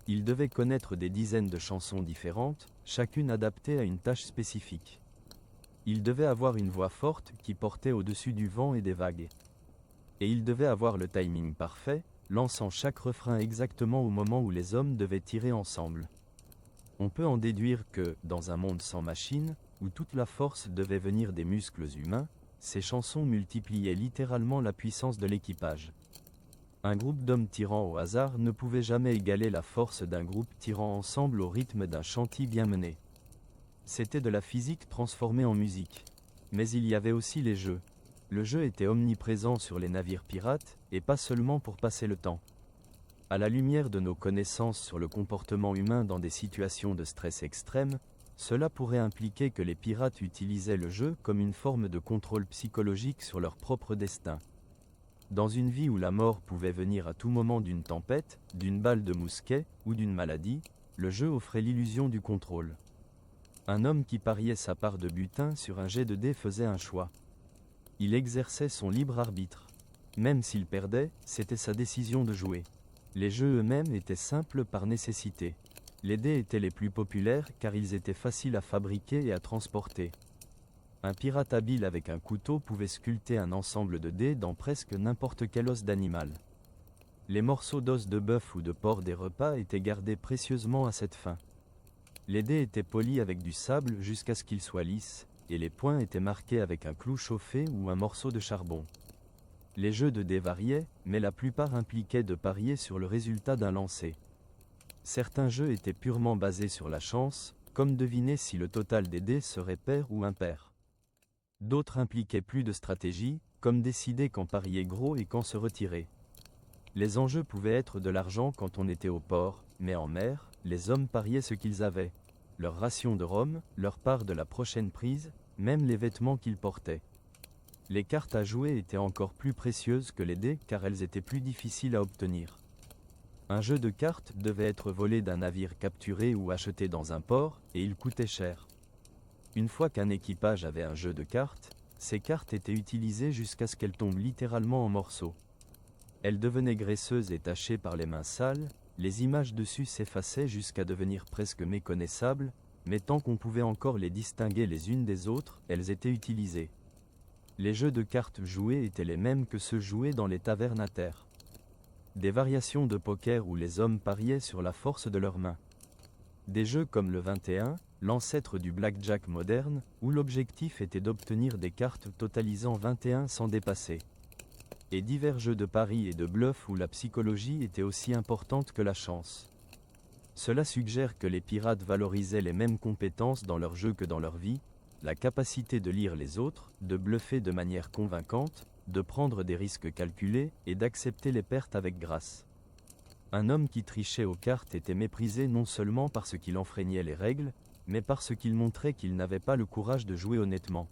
Il devait connaître des dizaines de chansons différentes, chacune adaptée à une tâche spécifique. Il devait avoir une voix forte qui portait au-dessus du vent et des vagues. Et il devait avoir le timing parfait, lançant chaque refrain exactement au moment où les hommes devaient tirer ensemble. On peut en déduire que, dans un monde sans machine, où toute la force devait venir des muscles humains, ces chansons multipliaient littéralement la puissance de l'équipage. Un groupe d'hommes tirant au hasard ne pouvait jamais égaler la force d'un groupe tirant ensemble au rythme d'un chantier bien mené. C'était de la physique transformée en musique. Mais il y avait aussi les jeux. Le jeu était omniprésent sur les navires pirates, et pas seulement pour passer le temps. À la lumière de nos connaissances sur le comportement humain dans des situations de stress extrême, cela pourrait impliquer que les pirates utilisaient le jeu comme une forme de contrôle psychologique sur leur propre destin. Dans une vie où la mort pouvait venir à tout moment d'une tempête, d'une balle de mousquet ou d'une maladie, le jeu offrait l'illusion du contrôle. Un homme qui pariait sa part de butin sur un jet de dés faisait un choix. Il exerçait son libre arbitre. Même s'il perdait, c'était sa décision de jouer. Les jeux eux-mêmes étaient simples par nécessité. Les dés étaient les plus populaires car ils étaient faciles à fabriquer et à transporter. Un pirate habile avec un couteau pouvait sculpter un ensemble de dés dans presque n'importe quel os d'animal. Les morceaux d'os de bœuf ou de porc des repas étaient gardés précieusement à cette fin. Les dés étaient polis avec du sable jusqu'à ce qu'ils soient lisses, et les points étaient marqués avec un clou chauffé ou un morceau de charbon. Les jeux de dés variaient, mais la plupart impliquaient de parier sur le résultat d'un lancer. Certains jeux étaient purement basés sur la chance, comme deviner si le total des dés serait pair ou impair. D'autres impliquaient plus de stratégie, comme décider quand parier gros et quand se retirer. Les enjeux pouvaient être de l'argent quand on était au port, mais en mer, les hommes pariaient ce qu'ils avaient. Leur ration de rhum, leur part de la prochaine prise, même les vêtements qu'ils portaient. Les cartes à jouer étaient encore plus précieuses que les dés car elles étaient plus difficiles à obtenir. Un jeu de cartes devait être volé d'un navire capturé ou acheté dans un port, et il coûtait cher. Une fois qu'un équipage avait un jeu de cartes, ces cartes étaient utilisées jusqu'à ce qu'elles tombent littéralement en morceaux. Elles devenaient graisseuses et tachées par les mains sales, les images dessus s'effaçaient jusqu'à devenir presque méconnaissables, mais tant qu'on pouvait encore les distinguer les unes des autres, elles étaient utilisées. Les jeux de cartes joués étaient les mêmes que ceux joués dans les tavernes à terre. Des variations de poker où les hommes pariaient sur la force de leurs mains. Des jeux comme le 21, l'ancêtre du blackjack moderne, où l'objectif était d'obtenir des cartes totalisant 21 sans dépasser. et divers jeux de paris et de bluff où la psychologie était aussi importante que la chance. Cela suggère que les pirates valorisaient les mêmes compétences dans leur jeu que dans leur vie, la capacité de lire les autres, de bluffer de manière convaincante, de prendre des risques calculés et d'accepter les pertes avec grâce. Un homme qui trichait aux cartes était méprisé non seulement parce qu'il enfreignait les règles, mais parce qu'il montrait qu'il n'avait pas le courage de jouer honnêtement.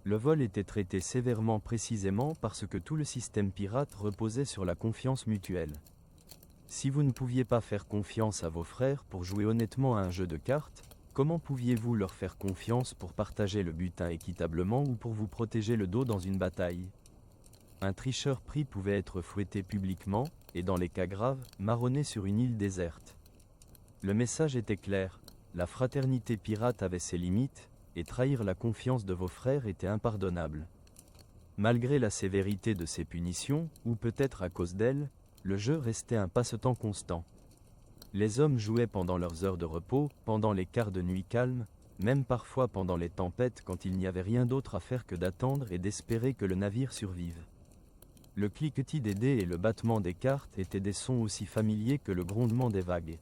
Le vol était traité sévèrement précisément parce que tout le système pirate reposait sur la confiance mutuelle. Si vous ne pouviez pas faire confiance à vos frères pour jouer honnêtement à un jeu de cartes, comment pouviez-vous leur faire confiance pour partager le butin équitablement ou pour vous protéger le dos dans une bataille? Un tricheur pris pouvait être fouetté publiquement, et dans les cas graves, marronné sur une île déserte. Le message était clair, la fraternité pirate avait ses limites, et trahir la confiance de vos frères était impardonnable. Malgré la sévérité de ces punitions, ou peut-être à cause d'elles, le jeu restait un passe-temps constant. Les hommes jouaient pendant leurs heures de repos, pendant les quarts de nuit calmes, même parfois pendant les tempêtes quand il n'y avait rien d'autre à faire que d'attendre et d'espérer que le navire survive. Le cliquetis des dés et le battement des cartes étaient des sons aussi familiers que le grondement des vagues.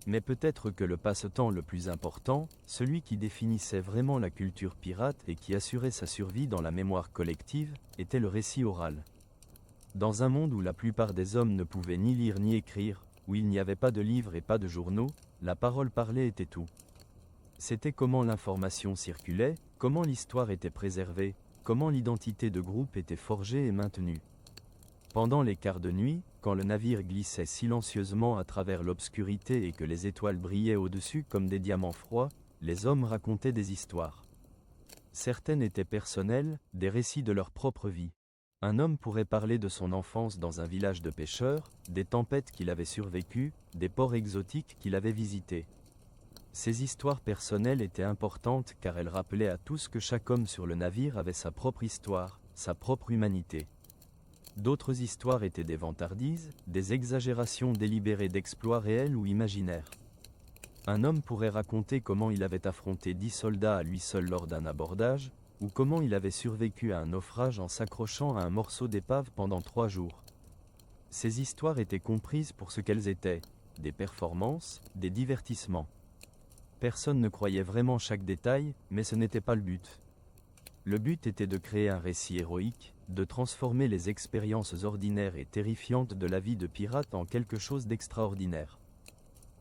Mais peut-être que le passe-temps le plus important, celui qui définissait vraiment la culture pirate et qui assurait sa survie dans la mémoire collective, était le récit oral. Dans un monde où la plupart des hommes ne pouvaient ni lire ni écrire, où il n'y avait pas de livres et pas de journaux, la parole parlée était tout. C'était comment l'information circulait, comment l'histoire était préservée, comment l'identité de groupe était forgée et maintenue. Pendant les quarts de nuit, quand le navire glissait silencieusement à travers l'obscurité et que les étoiles brillaient au-dessus comme des diamants froids, les hommes racontaient des histoires. Certaines étaient personnelles, des récits de leur propre vie. Un homme pourrait parler de son enfance dans un village de pêcheurs, des tempêtes qu'il avait survécues, des ports exotiques qu'il avait visités. Ces histoires personnelles étaient importantes car elles rappelaient à tous que chaque homme sur le navire avait sa propre histoire, sa propre humanité. D'autres histoires étaient des vantardises, des exagérations délibérées d'exploits réels ou imaginaires. Un homme pourrait raconter comment il avait affronté 10 soldats à lui seul lors d'un abordage, ou comment il avait survécu à un naufrage en s'accrochant à un morceau d'épave pendant 3 jours. Ces histoires étaient comprises pour ce qu'elles étaient, des performances, des divertissements. Personne ne croyait vraiment chaque détail, mais ce n'était pas le but. Le but était de créer un récit héroïque, de transformer les expériences ordinaires et terrifiantes de la vie de pirate en quelque chose d'extraordinaire.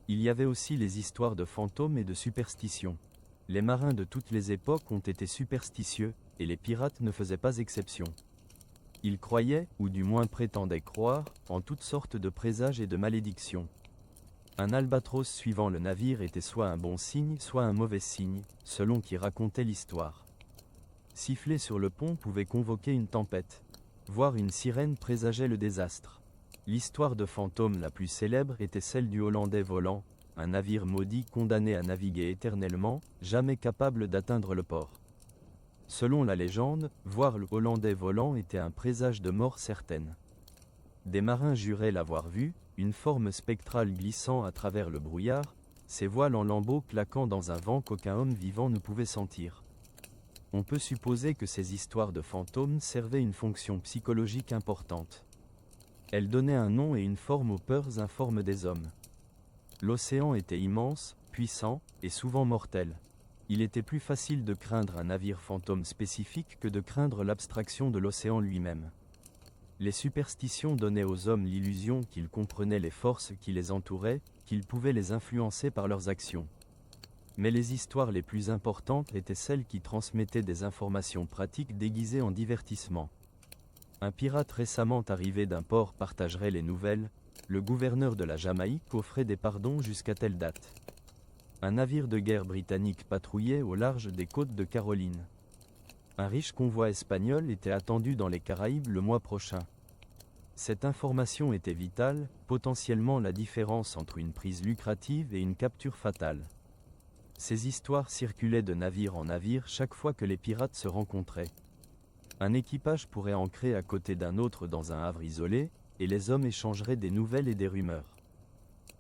Il y avait aussi les histoires de fantômes et de superstitions. Les marins de toutes les époques ont été superstitieux, et les pirates ne faisaient pas exception. Ils croyaient, ou du moins prétendaient croire, en toutes sortes de présages et de malédictions. Un albatros suivant le navire était soit un bon signe, soit un mauvais signe, selon qui racontait l'histoire. Siffler sur le pont pouvait convoquer une tempête. Voir une sirène présageait le désastre. L'histoire de fantôme la plus célèbre était celle du Hollandais volant, un navire maudit condamné à naviguer éternellement, jamais capable d'atteindre le port. Selon la légende, voir le Hollandais volant était un présage de mort certaine. Des marins juraient l'avoir vu, une forme spectrale glissant à travers le brouillard, ses voiles en lambeaux claquant dans un vent qu'aucun homme vivant ne pouvait sentir. On peut supposer que ces histoires de fantômes servaient une fonction psychologique importante. Elles donnaient un nom et une forme aux peurs informes des hommes. L'océan était immense, puissant, et souvent mortel. Il était plus facile de craindre un navire fantôme spécifique que de craindre l'abstraction de l'océan lui-même. Les superstitions donnaient aux hommes l'illusion qu'ils comprenaient les forces qui les entouraient, qu'ils pouvaient les influencer par leurs actions. Mais les histoires les plus importantes étaient celles qui transmettaient des informations pratiques déguisées en divertissement. Un pirate récemment arrivé d'un port partagerait les nouvelles, le gouverneur de la Jamaïque offrait des pardons jusqu'à telle date. Un navire de guerre britannique patrouillait au large des côtes de Caroline. Un riche convoi espagnol était attendu dans les Caraïbes le mois prochain. Cette information était vitale, potentiellement la différence entre une prise lucrative et une capture fatale. Ces histoires circulaient de navire en navire chaque fois que les pirates se rencontraient. Un équipage pourrait ancrer à côté d'un autre dans un havre isolé, et les hommes échangeraient des nouvelles et des rumeurs.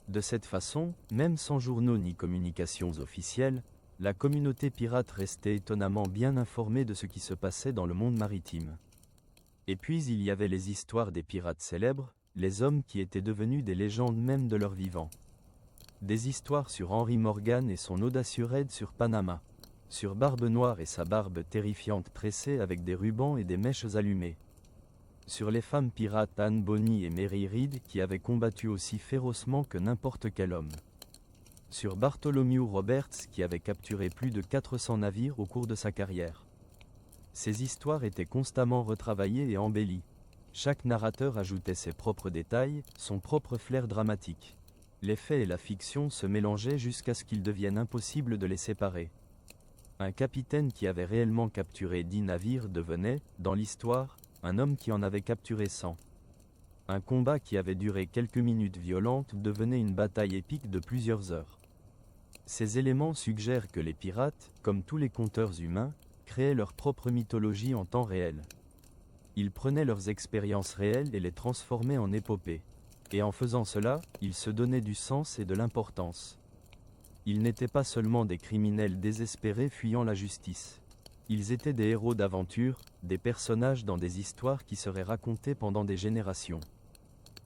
De cette façon, même sans journaux ni communications officielles, la communauté pirate restait étonnamment bien informée de ce qui se passait dans le monde maritime. Et puis il y avait les histoires des pirates célèbres, les hommes qui étaient devenus des légendes même de leur vivant. Des histoires sur Henry Morgan et son audacieux raid sur Panama. Sur Barbe Noire et sa barbe terrifiante tressée avec des rubans et des mèches allumées. Sur les femmes pirates Anne Bonny et Mary Read qui avaient combattu aussi férocement que n'importe quel homme. Sur Bartholomew Roberts qui avait capturé plus de 400 navires au cours de sa carrière. Ces histoires étaient constamment retravaillées et embellies. Chaque narrateur ajoutait ses propres détails, son propre flair dramatique. Les faits et la fiction se mélangeaient jusqu'à ce qu'il devienne impossible de les séparer. Un capitaine qui avait réellement capturé 10 navires devenait, dans l'histoire, un homme qui en avait capturé 100. Un combat qui avait duré quelques minutes violentes devenait une bataille épique de plusieurs heures. Ces éléments suggèrent que les pirates, comme tous les conteurs humains, créaient leur propre mythologie en temps réel. Ils prenaient leurs expériences réelles et les transformaient en épopées. Et en faisant cela, ils se donnaient du sens et de l'importance. Ils n'étaient pas seulement des criminels désespérés fuyant la justice. Ils étaient des héros d'aventure, des personnages dans des histoires qui seraient racontées pendant des générations.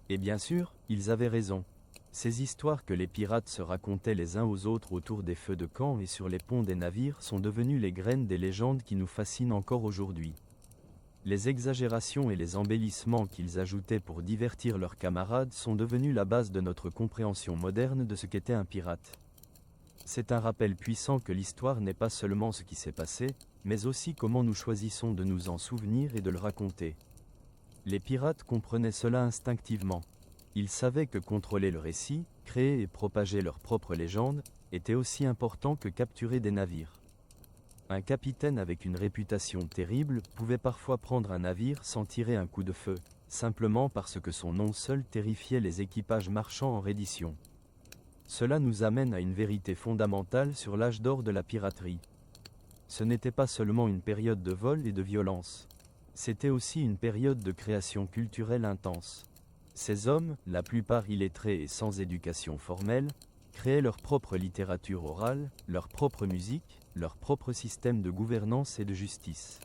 Et bien sûr, ils avaient raison. Ces histoires que les pirates se racontaient les uns aux autres autour des feux de camp et sur les ponts des navires sont devenues les graines des légendes qui nous fascinent encore aujourd'hui. Les exagérations et les embellissements qu'ils ajoutaient pour divertir leurs camarades sont devenus la base de notre compréhension moderne de ce qu'était un pirate. C'est un rappel puissant que l'histoire n'est pas seulement ce qui s'est passé, mais aussi comment nous choisissons de nous en souvenir et de le raconter. Les pirates comprenaient cela instinctivement. Ils savaient que contrôler le récit, créer et propager leur propre légende, était aussi important que capturer des navires. Un capitaine avec une réputation terrible pouvait parfois prendre un navire sans tirer un coup de feu, simplement parce que son nom seul terrifiait les équipages marchands en reddition. Cela nous amène à une vérité fondamentale sur l'âge d'or de la piraterie. Ce n'était pas seulement une période de vol et de violence. C'était aussi une période de création culturelle intense. Ces hommes, la plupart illettrés et sans éducation formelle, créaient leur propre littérature orale, leur propre musique, leur propre système de gouvernance et de justice.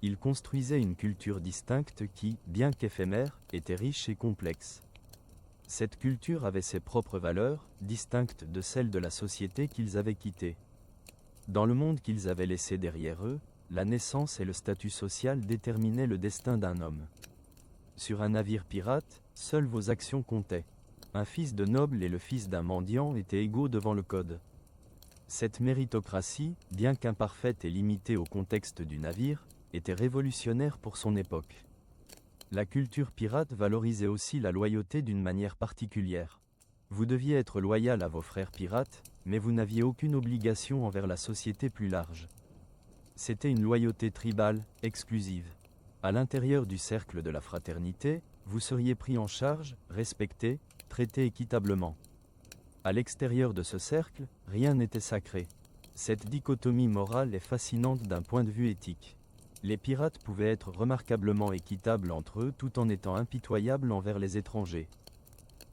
Ils construisaient une culture distincte qui, bien qu'éphémère, était riche et complexe. Cette culture avait ses propres valeurs, distinctes de celles de la société qu'ils avaient quittée. Dans le monde qu'ils avaient laissé derrière eux, la naissance et le statut social déterminaient le destin d'un homme. Sur un navire pirate, seules vos actions comptaient. Un fils de noble et le fils d'un mendiant étaient égaux devant le code. Cette méritocratie, bien qu'imparfaite et limitée au contexte du navire, était révolutionnaire pour son époque. La culture pirate valorisait aussi la loyauté d'une manière particulière. Vous deviez être loyal à vos frères pirates, mais vous n'aviez aucune obligation envers la société plus large. C'était une loyauté tribale, exclusive. À l'intérieur du cercle de la fraternité, vous seriez pris en charge, respecté, traité équitablement. À l'extérieur de ce cercle, rien n'était sacré. Cette dichotomie morale est fascinante d'un point de vue éthique. Les pirates pouvaient être remarquablement équitables entre eux tout en étant impitoyables envers les étrangers.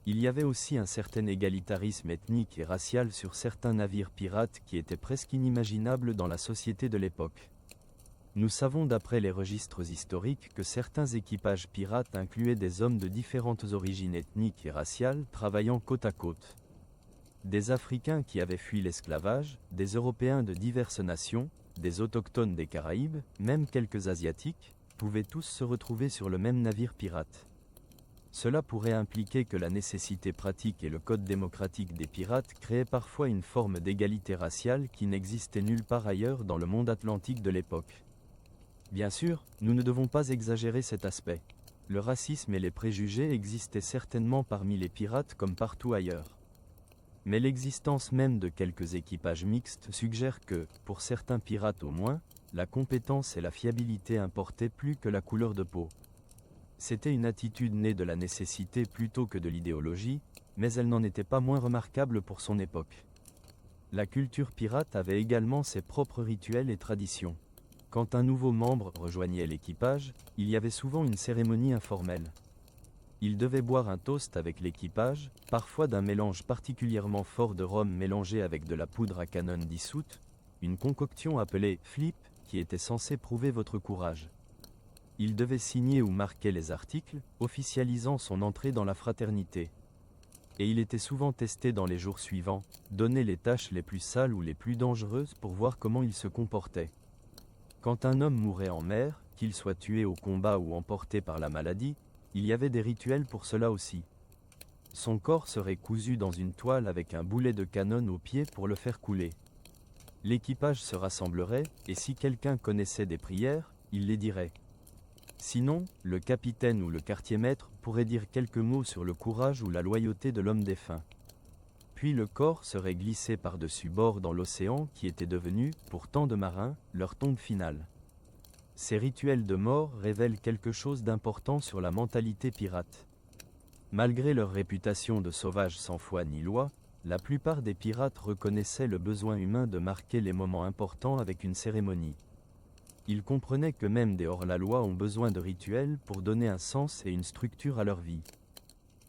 Il y avait aussi un certain égalitarisme ethnique et racial sur certains navires pirates qui était presque inimaginable dans la société de l'époque. Nous savons d'après les registres historiques que certains équipages pirates incluaient des hommes de différentes origines ethniques et raciales travaillant côte à côte. Des Africains qui avaient fui l'esclavage, des Européens de diverses nations, des autochtones des Caraïbes, même quelques Asiatiques, pouvaient tous se retrouver sur le même navire pirate. Cela pourrait impliquer que la nécessité pratique et le code démocratique des pirates créaient parfois une forme d'égalité raciale qui n'existait nulle part ailleurs dans le monde atlantique de l'époque. Bien sûr, nous ne devons pas exagérer cet aspect. Le racisme et les préjugés existaient certainement parmi les pirates comme partout ailleurs. Mais l'existence même de quelques équipages mixtes suggère que, pour certains pirates au moins, la compétence et la fiabilité importaient plus que la couleur de peau. C'était une attitude née de la nécessité plutôt que de l'idéologie, mais elle n'en était pas moins remarquable pour son époque. La culture pirate avait également ses propres rituels et traditions. Quand un nouveau membre rejoignait l'équipage, il y avait souvent une cérémonie informelle. Il devait boire un toast avec l'équipage, parfois d'un mélange particulièrement fort de rhum mélangé avec de la poudre à canon dissoute, une concoction appelée « flip » qui était censée prouver votre courage. Il devait signer ou marquer les articles, officialisant son entrée dans la fraternité. Et il était souvent testé dans les jours suivants, donné les tâches les plus sales ou les plus dangereuses pour voir comment il se comportait. Quand un homme mourait en mer, qu'il soit tué au combat ou emporté par la maladie, il y avait des rituels pour cela aussi. Son corps serait cousu dans une toile avec un boulet de canon au pied pour le faire couler. L'équipage se rassemblerait, et si quelqu'un connaissait des prières, il les dirait. Sinon, le capitaine ou le quartier-maître pourrait dire quelques mots sur le courage ou la loyauté de l'homme défunt. Puis le corps serait glissé par-dessus bord dans l'océan qui était devenu, pour tant de marins, leur tombe finale. Ces rituels de mort révèlent quelque chose d'important sur la mentalité pirate. Malgré leur réputation de sauvages sans foi ni loi, la plupart des pirates reconnaissaient le besoin humain de marquer les moments importants avec une cérémonie. Ils comprenaient que même des hors-la-loi ont besoin de rituels pour donner un sens et une structure à leur vie.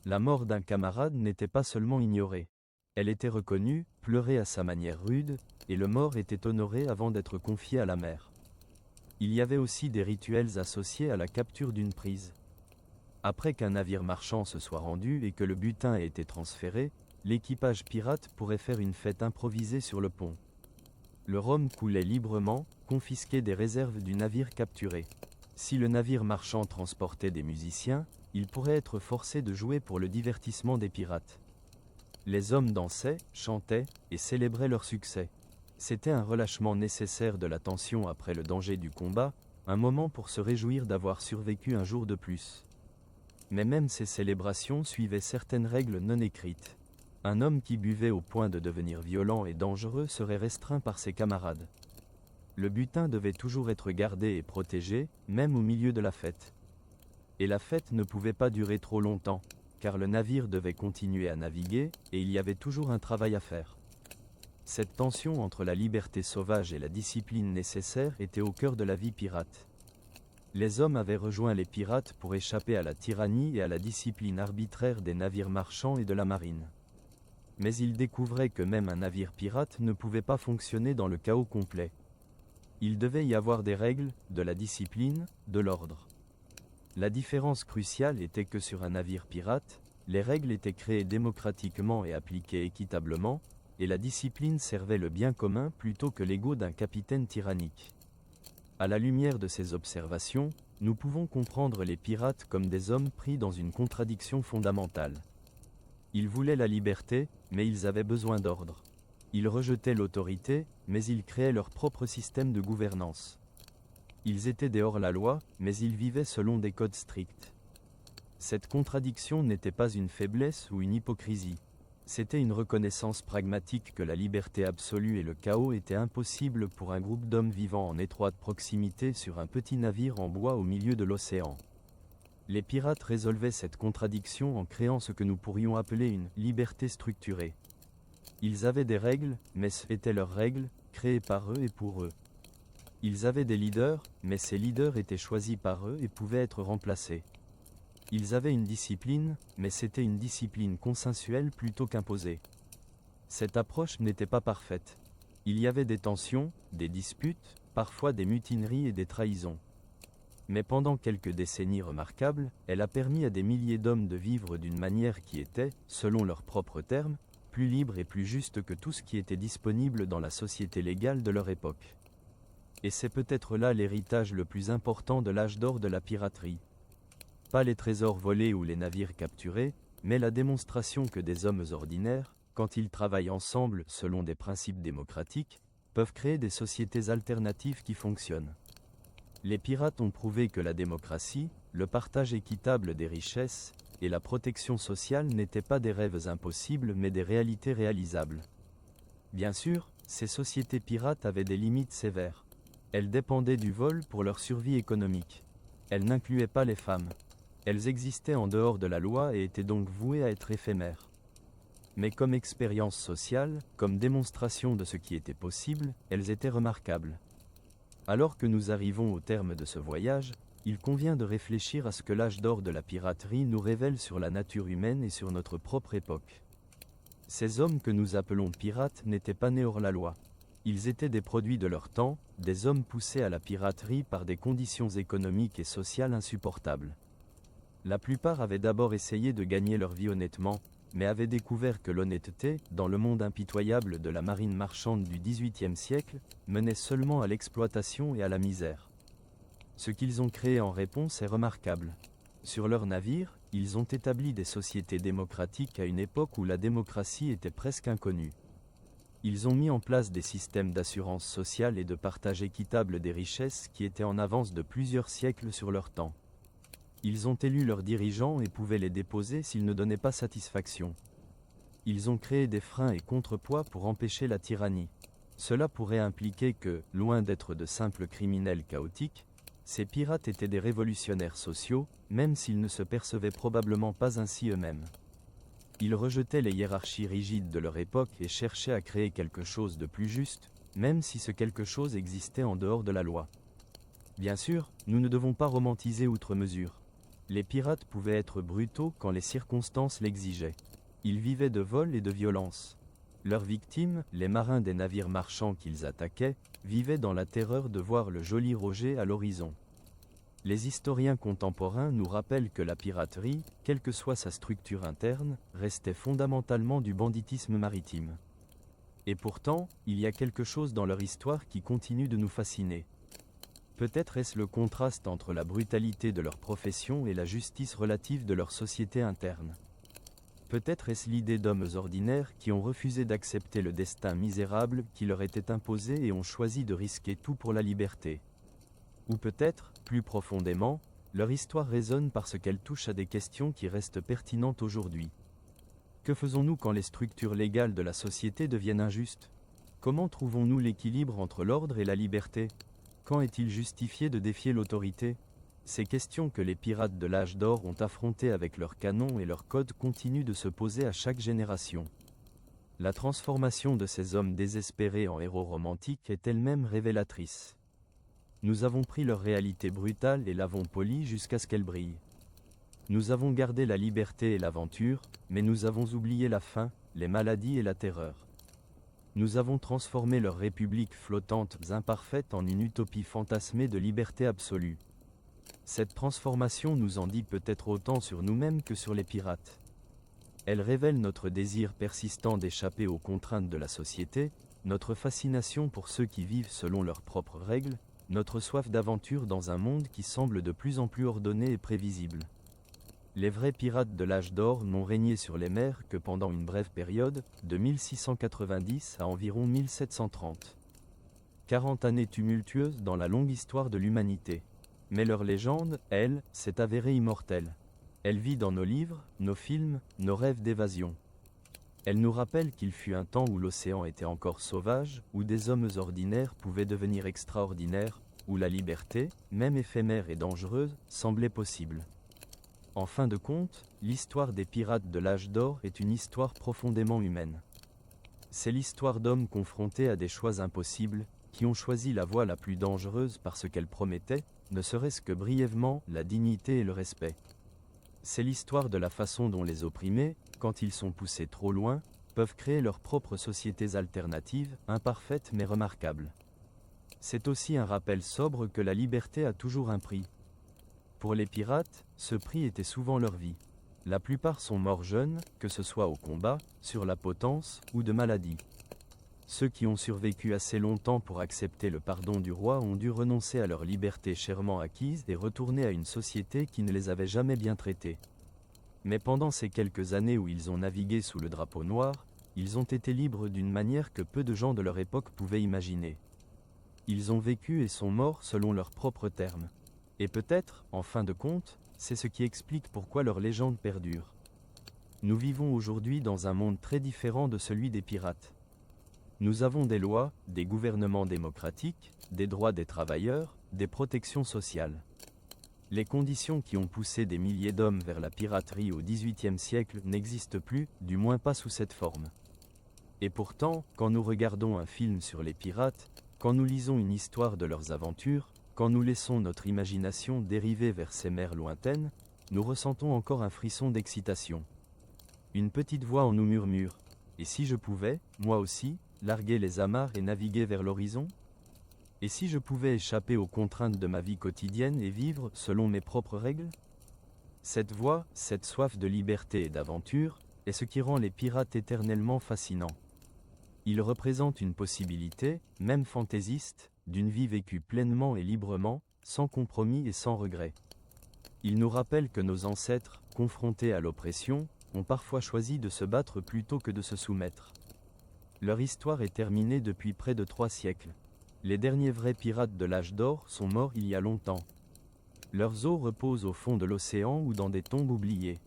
La mort d'un camarade n'était pas seulement ignorée. Elle était reconnue, pleurée à sa manière rude, et le mort était honoré avant d'être confié à la mer. Il y avait aussi des rituels associés à la capture d'une prise. Après qu'un navire marchand se soit rendu et que le butin ait été transféré, l'équipage pirate pourrait faire une fête improvisée sur le pont. Le rhum coulait librement, confisqué des réserves du navire capturé. Si le navire marchand transportait des musiciens, il pourrait être forcé de jouer pour le divertissement des pirates. Les hommes dansaient, chantaient, et célébraient leur succès. C'était un relâchement nécessaire de la tension après le danger du combat, un moment pour se réjouir d'avoir survécu un jour de plus. Mais même ces célébrations suivaient certaines règles non écrites. Un homme qui buvait au point de devenir violent et dangereux serait restreint par ses camarades. Le butin devait toujours être gardé et protégé, même au milieu de la fête. Et la fête ne pouvait pas durer trop longtemps, car le navire devait continuer à naviguer, et il y avait toujours un travail à faire. Cette tension entre la liberté sauvage et la discipline nécessaire était au cœur de la vie pirate. Les hommes avaient rejoint les pirates pour échapper à la tyrannie et à la discipline arbitraire des navires marchands et de la marine. Mais ils découvraient que même un navire pirate ne pouvait pas fonctionner dans le chaos complet. Il devait y avoir des règles, de la discipline, de l'ordre. La différence cruciale était que sur un navire pirate, les règles étaient créées démocratiquement et appliquées équitablement, et la discipline servait le bien commun plutôt que l'ego d'un capitaine tyrannique. À la lumière de ces observations, nous pouvons comprendre les pirates comme des hommes pris dans une contradiction fondamentale. Ils voulaient la liberté, mais ils avaient besoin d'ordre. Ils rejetaient l'autorité, mais ils créaient leur propre système de gouvernance. Ils étaient des hors-la-loi, mais ils vivaient selon des codes stricts. Cette contradiction n'était pas une faiblesse ou une hypocrisie. C'était une reconnaissance pragmatique que la liberté absolue et le chaos étaient impossibles pour un groupe d'hommes vivant en étroite proximité sur un petit navire en bois au milieu de l'océan. Les pirates résolvaient cette contradiction en créant ce que nous pourrions appeler une liberté structurée. Ils avaient des règles, mais c'étaient leurs règles, créées par eux et pour eux. Ils avaient des leaders, mais ces leaders étaient choisis par eux et pouvaient être remplacés. Ils avaient une discipline, mais c'était une discipline consensuelle plutôt qu'imposée. Cette approche n'était pas parfaite. Il y avait des tensions, des disputes, parfois des mutineries et des trahisons. Mais pendant quelques décennies remarquables, elle a permis à des milliers d'hommes de vivre d'une manière qui était, selon leurs propres termes, plus libre et plus juste que tout ce qui était disponible dans la société légale de leur époque. Et c'est peut-être là l'héritage le plus important de l'âge d'or de la piraterie. Pas les trésors volés ou les navires capturés, mais la démonstration que des hommes ordinaires, quand ils travaillent ensemble selon des principes démocratiques, peuvent créer des sociétés alternatives qui fonctionnent. Les pirates ont prouvé que la démocratie, le partage équitable des richesses, et la protection sociale n'étaient pas des rêves impossibles mais des réalités réalisables. Bien sûr, ces sociétés pirates avaient des limites sévères. Elles dépendaient du vol pour leur survie économique. Elles n'incluaient pas les femmes. Elles existaient en dehors de la loi et étaient donc vouées à être éphémères. Mais comme expérience sociale, comme démonstration de ce qui était possible, elles étaient remarquables. Alors que nous arrivons au terme de ce voyage, il convient de réfléchir à ce que l'âge d'or de la piraterie nous révèle sur la nature humaine et sur notre propre époque. Ces hommes que nous appelons pirates n'étaient pas nés hors la loi. Ils étaient des produits de leur temps, des hommes poussés à la piraterie par des conditions économiques et sociales insupportables. La plupart avaient d'abord essayé de gagner leur vie honnêtement, mais avaient découvert que l'honnêteté, dans le monde impitoyable de la marine marchande du XVIIIe siècle, menait seulement à l'exploitation et à la misère. Ce qu'ils ont créé en réponse est remarquable. Sur leurs navires, ils ont établi des sociétés démocratiques à une époque où la démocratie était presque inconnue. Ils ont mis en place des systèmes d'assurance sociale et de partage équitable des richesses qui étaient en avance de plusieurs siècles sur leur temps. Ils ont élu leurs dirigeants et pouvaient les déposer s'ils ne donnaient pas satisfaction. Ils ont créé des freins et contrepoids pour empêcher la tyrannie. Cela pourrait impliquer que, loin d'être de simples criminels chaotiques, ces pirates étaient des révolutionnaires sociaux, même s'ils ne se percevaient probablement pas ainsi eux-mêmes. Ils rejetaient les hiérarchies rigides de leur époque et cherchaient à créer quelque chose de plus juste, même si ce quelque chose existait en dehors de la loi. Bien sûr, nous ne devons pas romantiser outre mesure. Les pirates pouvaient être brutaux quand les circonstances l'exigeaient. Ils vivaient de vol et de violence. Leurs victimes, les marins des navires marchands qu'ils attaquaient, vivaient dans la terreur de voir le joli Roger à l'horizon. Les historiens contemporains nous rappellent que la piraterie, quelle que soit sa structure interne, restait fondamentalement du banditisme maritime. Et pourtant, il y a quelque chose dans leur histoire qui continue de nous fasciner. Peut-être est-ce le contraste entre la brutalité de leur profession et la justice relative de leur société interne. Peut-être est-ce l'idée d'hommes ordinaires qui ont refusé d'accepter le destin misérable qui leur était imposé et ont choisi de risquer tout pour la liberté. Ou peut-être, plus profondément, leur histoire résonne parce qu'elle touche à des questions qui restent pertinentes aujourd'hui. Que faisons-nous quand les structures légales de la société deviennent injustes? Comment trouvons-nous l'équilibre entre l'ordre et la liberté? Quand est-il justifié de défier l'autorité? Ces questions que les pirates de l'âge d'or ont affrontées avec leurs canons et leurs codes continuent de se poser à chaque génération. La transformation de ces hommes désespérés en héros romantiques est elle-même révélatrice. Nous avons pris leur réalité brutale et l'avons polie jusqu'à ce qu'elle brille. Nous avons gardé la liberté et l'aventure, mais nous avons oublié la faim, les maladies et la terreur. Nous avons transformé leur république flottante imparfaite en une utopie fantasmée de liberté absolue. Cette transformation nous en dit peut-être autant sur nous-mêmes que sur les pirates. Elle révèle notre désir persistant d'échapper aux contraintes de la société, notre fascination pour ceux qui vivent selon leurs propres règles, notre soif d'aventure dans un monde qui semble de plus en plus ordonné et prévisible. Les vrais pirates de l'âge d'or n'ont régné sur les mers que pendant une brève période, de 1690 à environ 1730. 40 années tumultueuses dans la longue histoire de l'humanité. Mais leur légende, elle, s'est avérée immortelle. Elle vit dans nos livres, nos films, nos rêves d'évasion. Elle nous rappelle qu'il fut un temps où l'océan était encore sauvage, où des hommes ordinaires pouvaient devenir extraordinaires, où la liberté, même éphémère et dangereuse, semblait possible. En fin de compte, l'histoire des pirates de l'âge d'or est une histoire profondément humaine. C'est l'histoire d'hommes confrontés à des choix impossibles, qui ont choisi la voie la plus dangereuse parce qu'elle promettait, ne serait-ce que brièvement, la dignité et le respect. C'est l'histoire de la façon dont les opprimés, quand ils sont poussés trop loin, peuvent créer leurs propres sociétés alternatives, imparfaites mais remarquables. C'est aussi un rappel sobre que la liberté a toujours un prix. Pour les pirates, ce prix était souvent leur vie. La plupart sont morts jeunes, que ce soit au combat, sur la potence, ou de maladie. Ceux qui ont survécu assez longtemps pour accepter le pardon du roi ont dû renoncer à leur liberté chèrement acquise et retourner à une société qui ne les avait jamais bien traités. Mais pendant ces quelques années où ils ont navigué sous le drapeau noir, ils ont été libres d'une manière que peu de gens de leur époque pouvaient imaginer. Ils ont vécu et sont morts selon leurs propres termes. Et peut-être, en fin de compte, c'est ce qui explique pourquoi leur légende perdure. Nous vivons aujourd'hui dans un monde très différent de celui des pirates. Nous avons des lois, des gouvernements démocratiques, des droits des travailleurs, des protections sociales. Les conditions qui ont poussé des milliers d'hommes vers la piraterie au XVIIIe siècle n'existent plus, du moins pas sous cette forme. Et pourtant, quand nous regardons un film sur les pirates, quand nous lisons une histoire de leurs aventures, quand nous laissons notre imagination dériver vers ces mers lointaines, nous ressentons encore un frisson d'excitation. Une petite voix en nous murmure « Et si je pouvais, moi aussi, larguer les amarres et naviguer vers l'horizon? Et si je pouvais échapper aux contraintes de ma vie quotidienne et vivre selon mes propres règles? Cette voie, cette soif de liberté et d'aventure, est ce qui rend les pirates éternellement fascinants. Ils représentent une possibilité, même fantaisiste, d'une vie vécue pleinement et librement, sans compromis et sans regret. Ils nous rappellent que nos ancêtres, confrontés à l'oppression, ont parfois choisi de se battre plutôt que de se soumettre. Leur histoire est terminée depuis près de 3 siècles. Les derniers vrais pirates de l'âge d'or sont morts il y a longtemps. Leurs os reposent au fond de l'océan ou dans des tombes oubliées.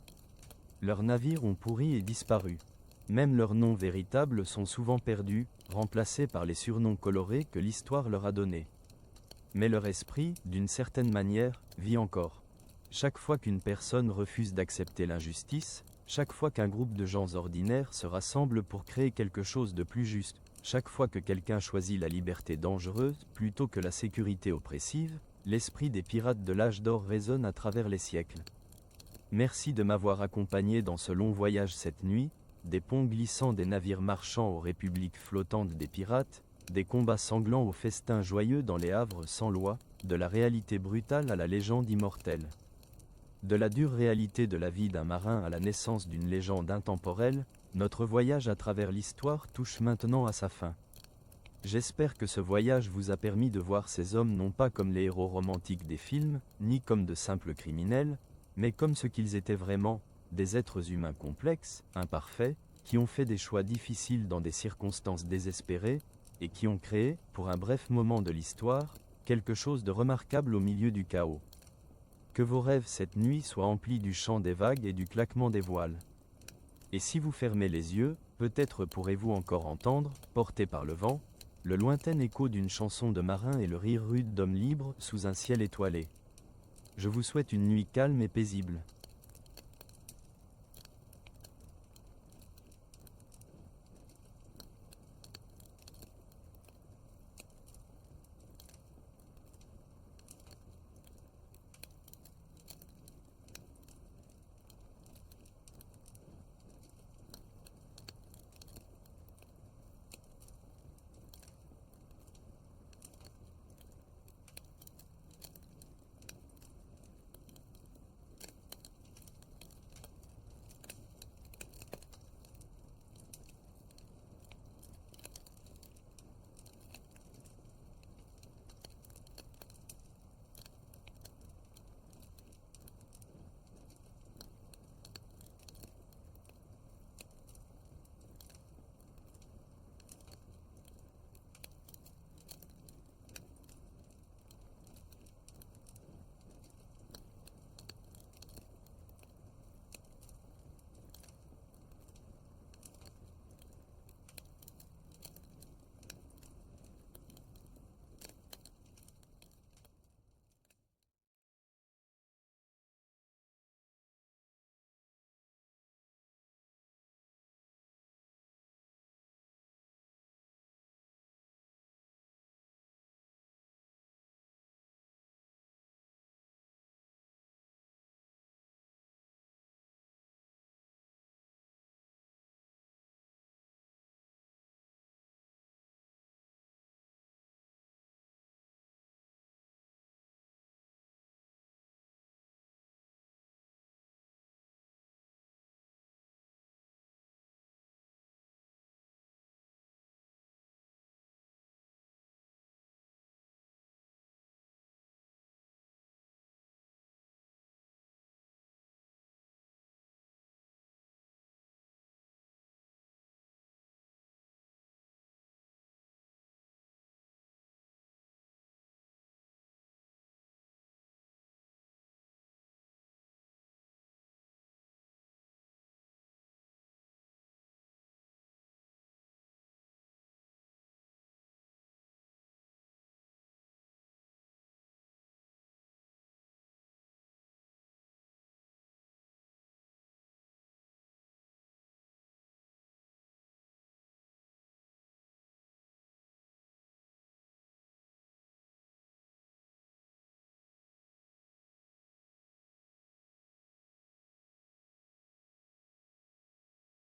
Leurs navires ont pourri et disparu. Même leurs noms véritables sont souvent perdus, remplacés par les surnoms colorés que l'histoire leur a donnés. Mais leur esprit, d'une certaine manière, vit encore. Chaque fois qu'une personne refuse d'accepter l'injustice, chaque fois qu'un groupe de gens ordinaires se rassemble pour créer quelque chose de plus juste, chaque fois que quelqu'un choisit la liberté dangereuse plutôt que la sécurité oppressive, l'esprit des pirates de l'âge d'or résonne à travers les siècles. Merci de m'avoir accompagné dans ce long voyage cette nuit, des ponts glissants des navires marchands aux républiques flottantes des pirates, des combats sanglants aux festins joyeux dans les havres sans loi, de la réalité brutale à la légende immortelle. De la dure réalité de la vie d'un marin à la naissance d'une légende intemporelle, notre voyage à travers l'histoire touche maintenant à sa fin. J'espère que ce voyage vous a permis de voir ces hommes non pas comme les héros romantiques des films, ni comme de simples criminels, mais comme ce qu'ils étaient vraiment, des êtres humains complexes, imparfaits, qui ont fait des choix difficiles dans des circonstances désespérées, et qui ont créé, pour un bref moment de l'histoire, quelque chose de remarquable au milieu du chaos. Que vos rêves cette nuit soient emplis du chant des vagues et du claquement des voiles. Et si vous fermez les yeux, peut-être pourrez-vous encore entendre, porté par le vent, le lointain écho d'une chanson de marin et le rire rude d'hommes libres sous un ciel étoilé. Je vous souhaite une nuit calme et paisible.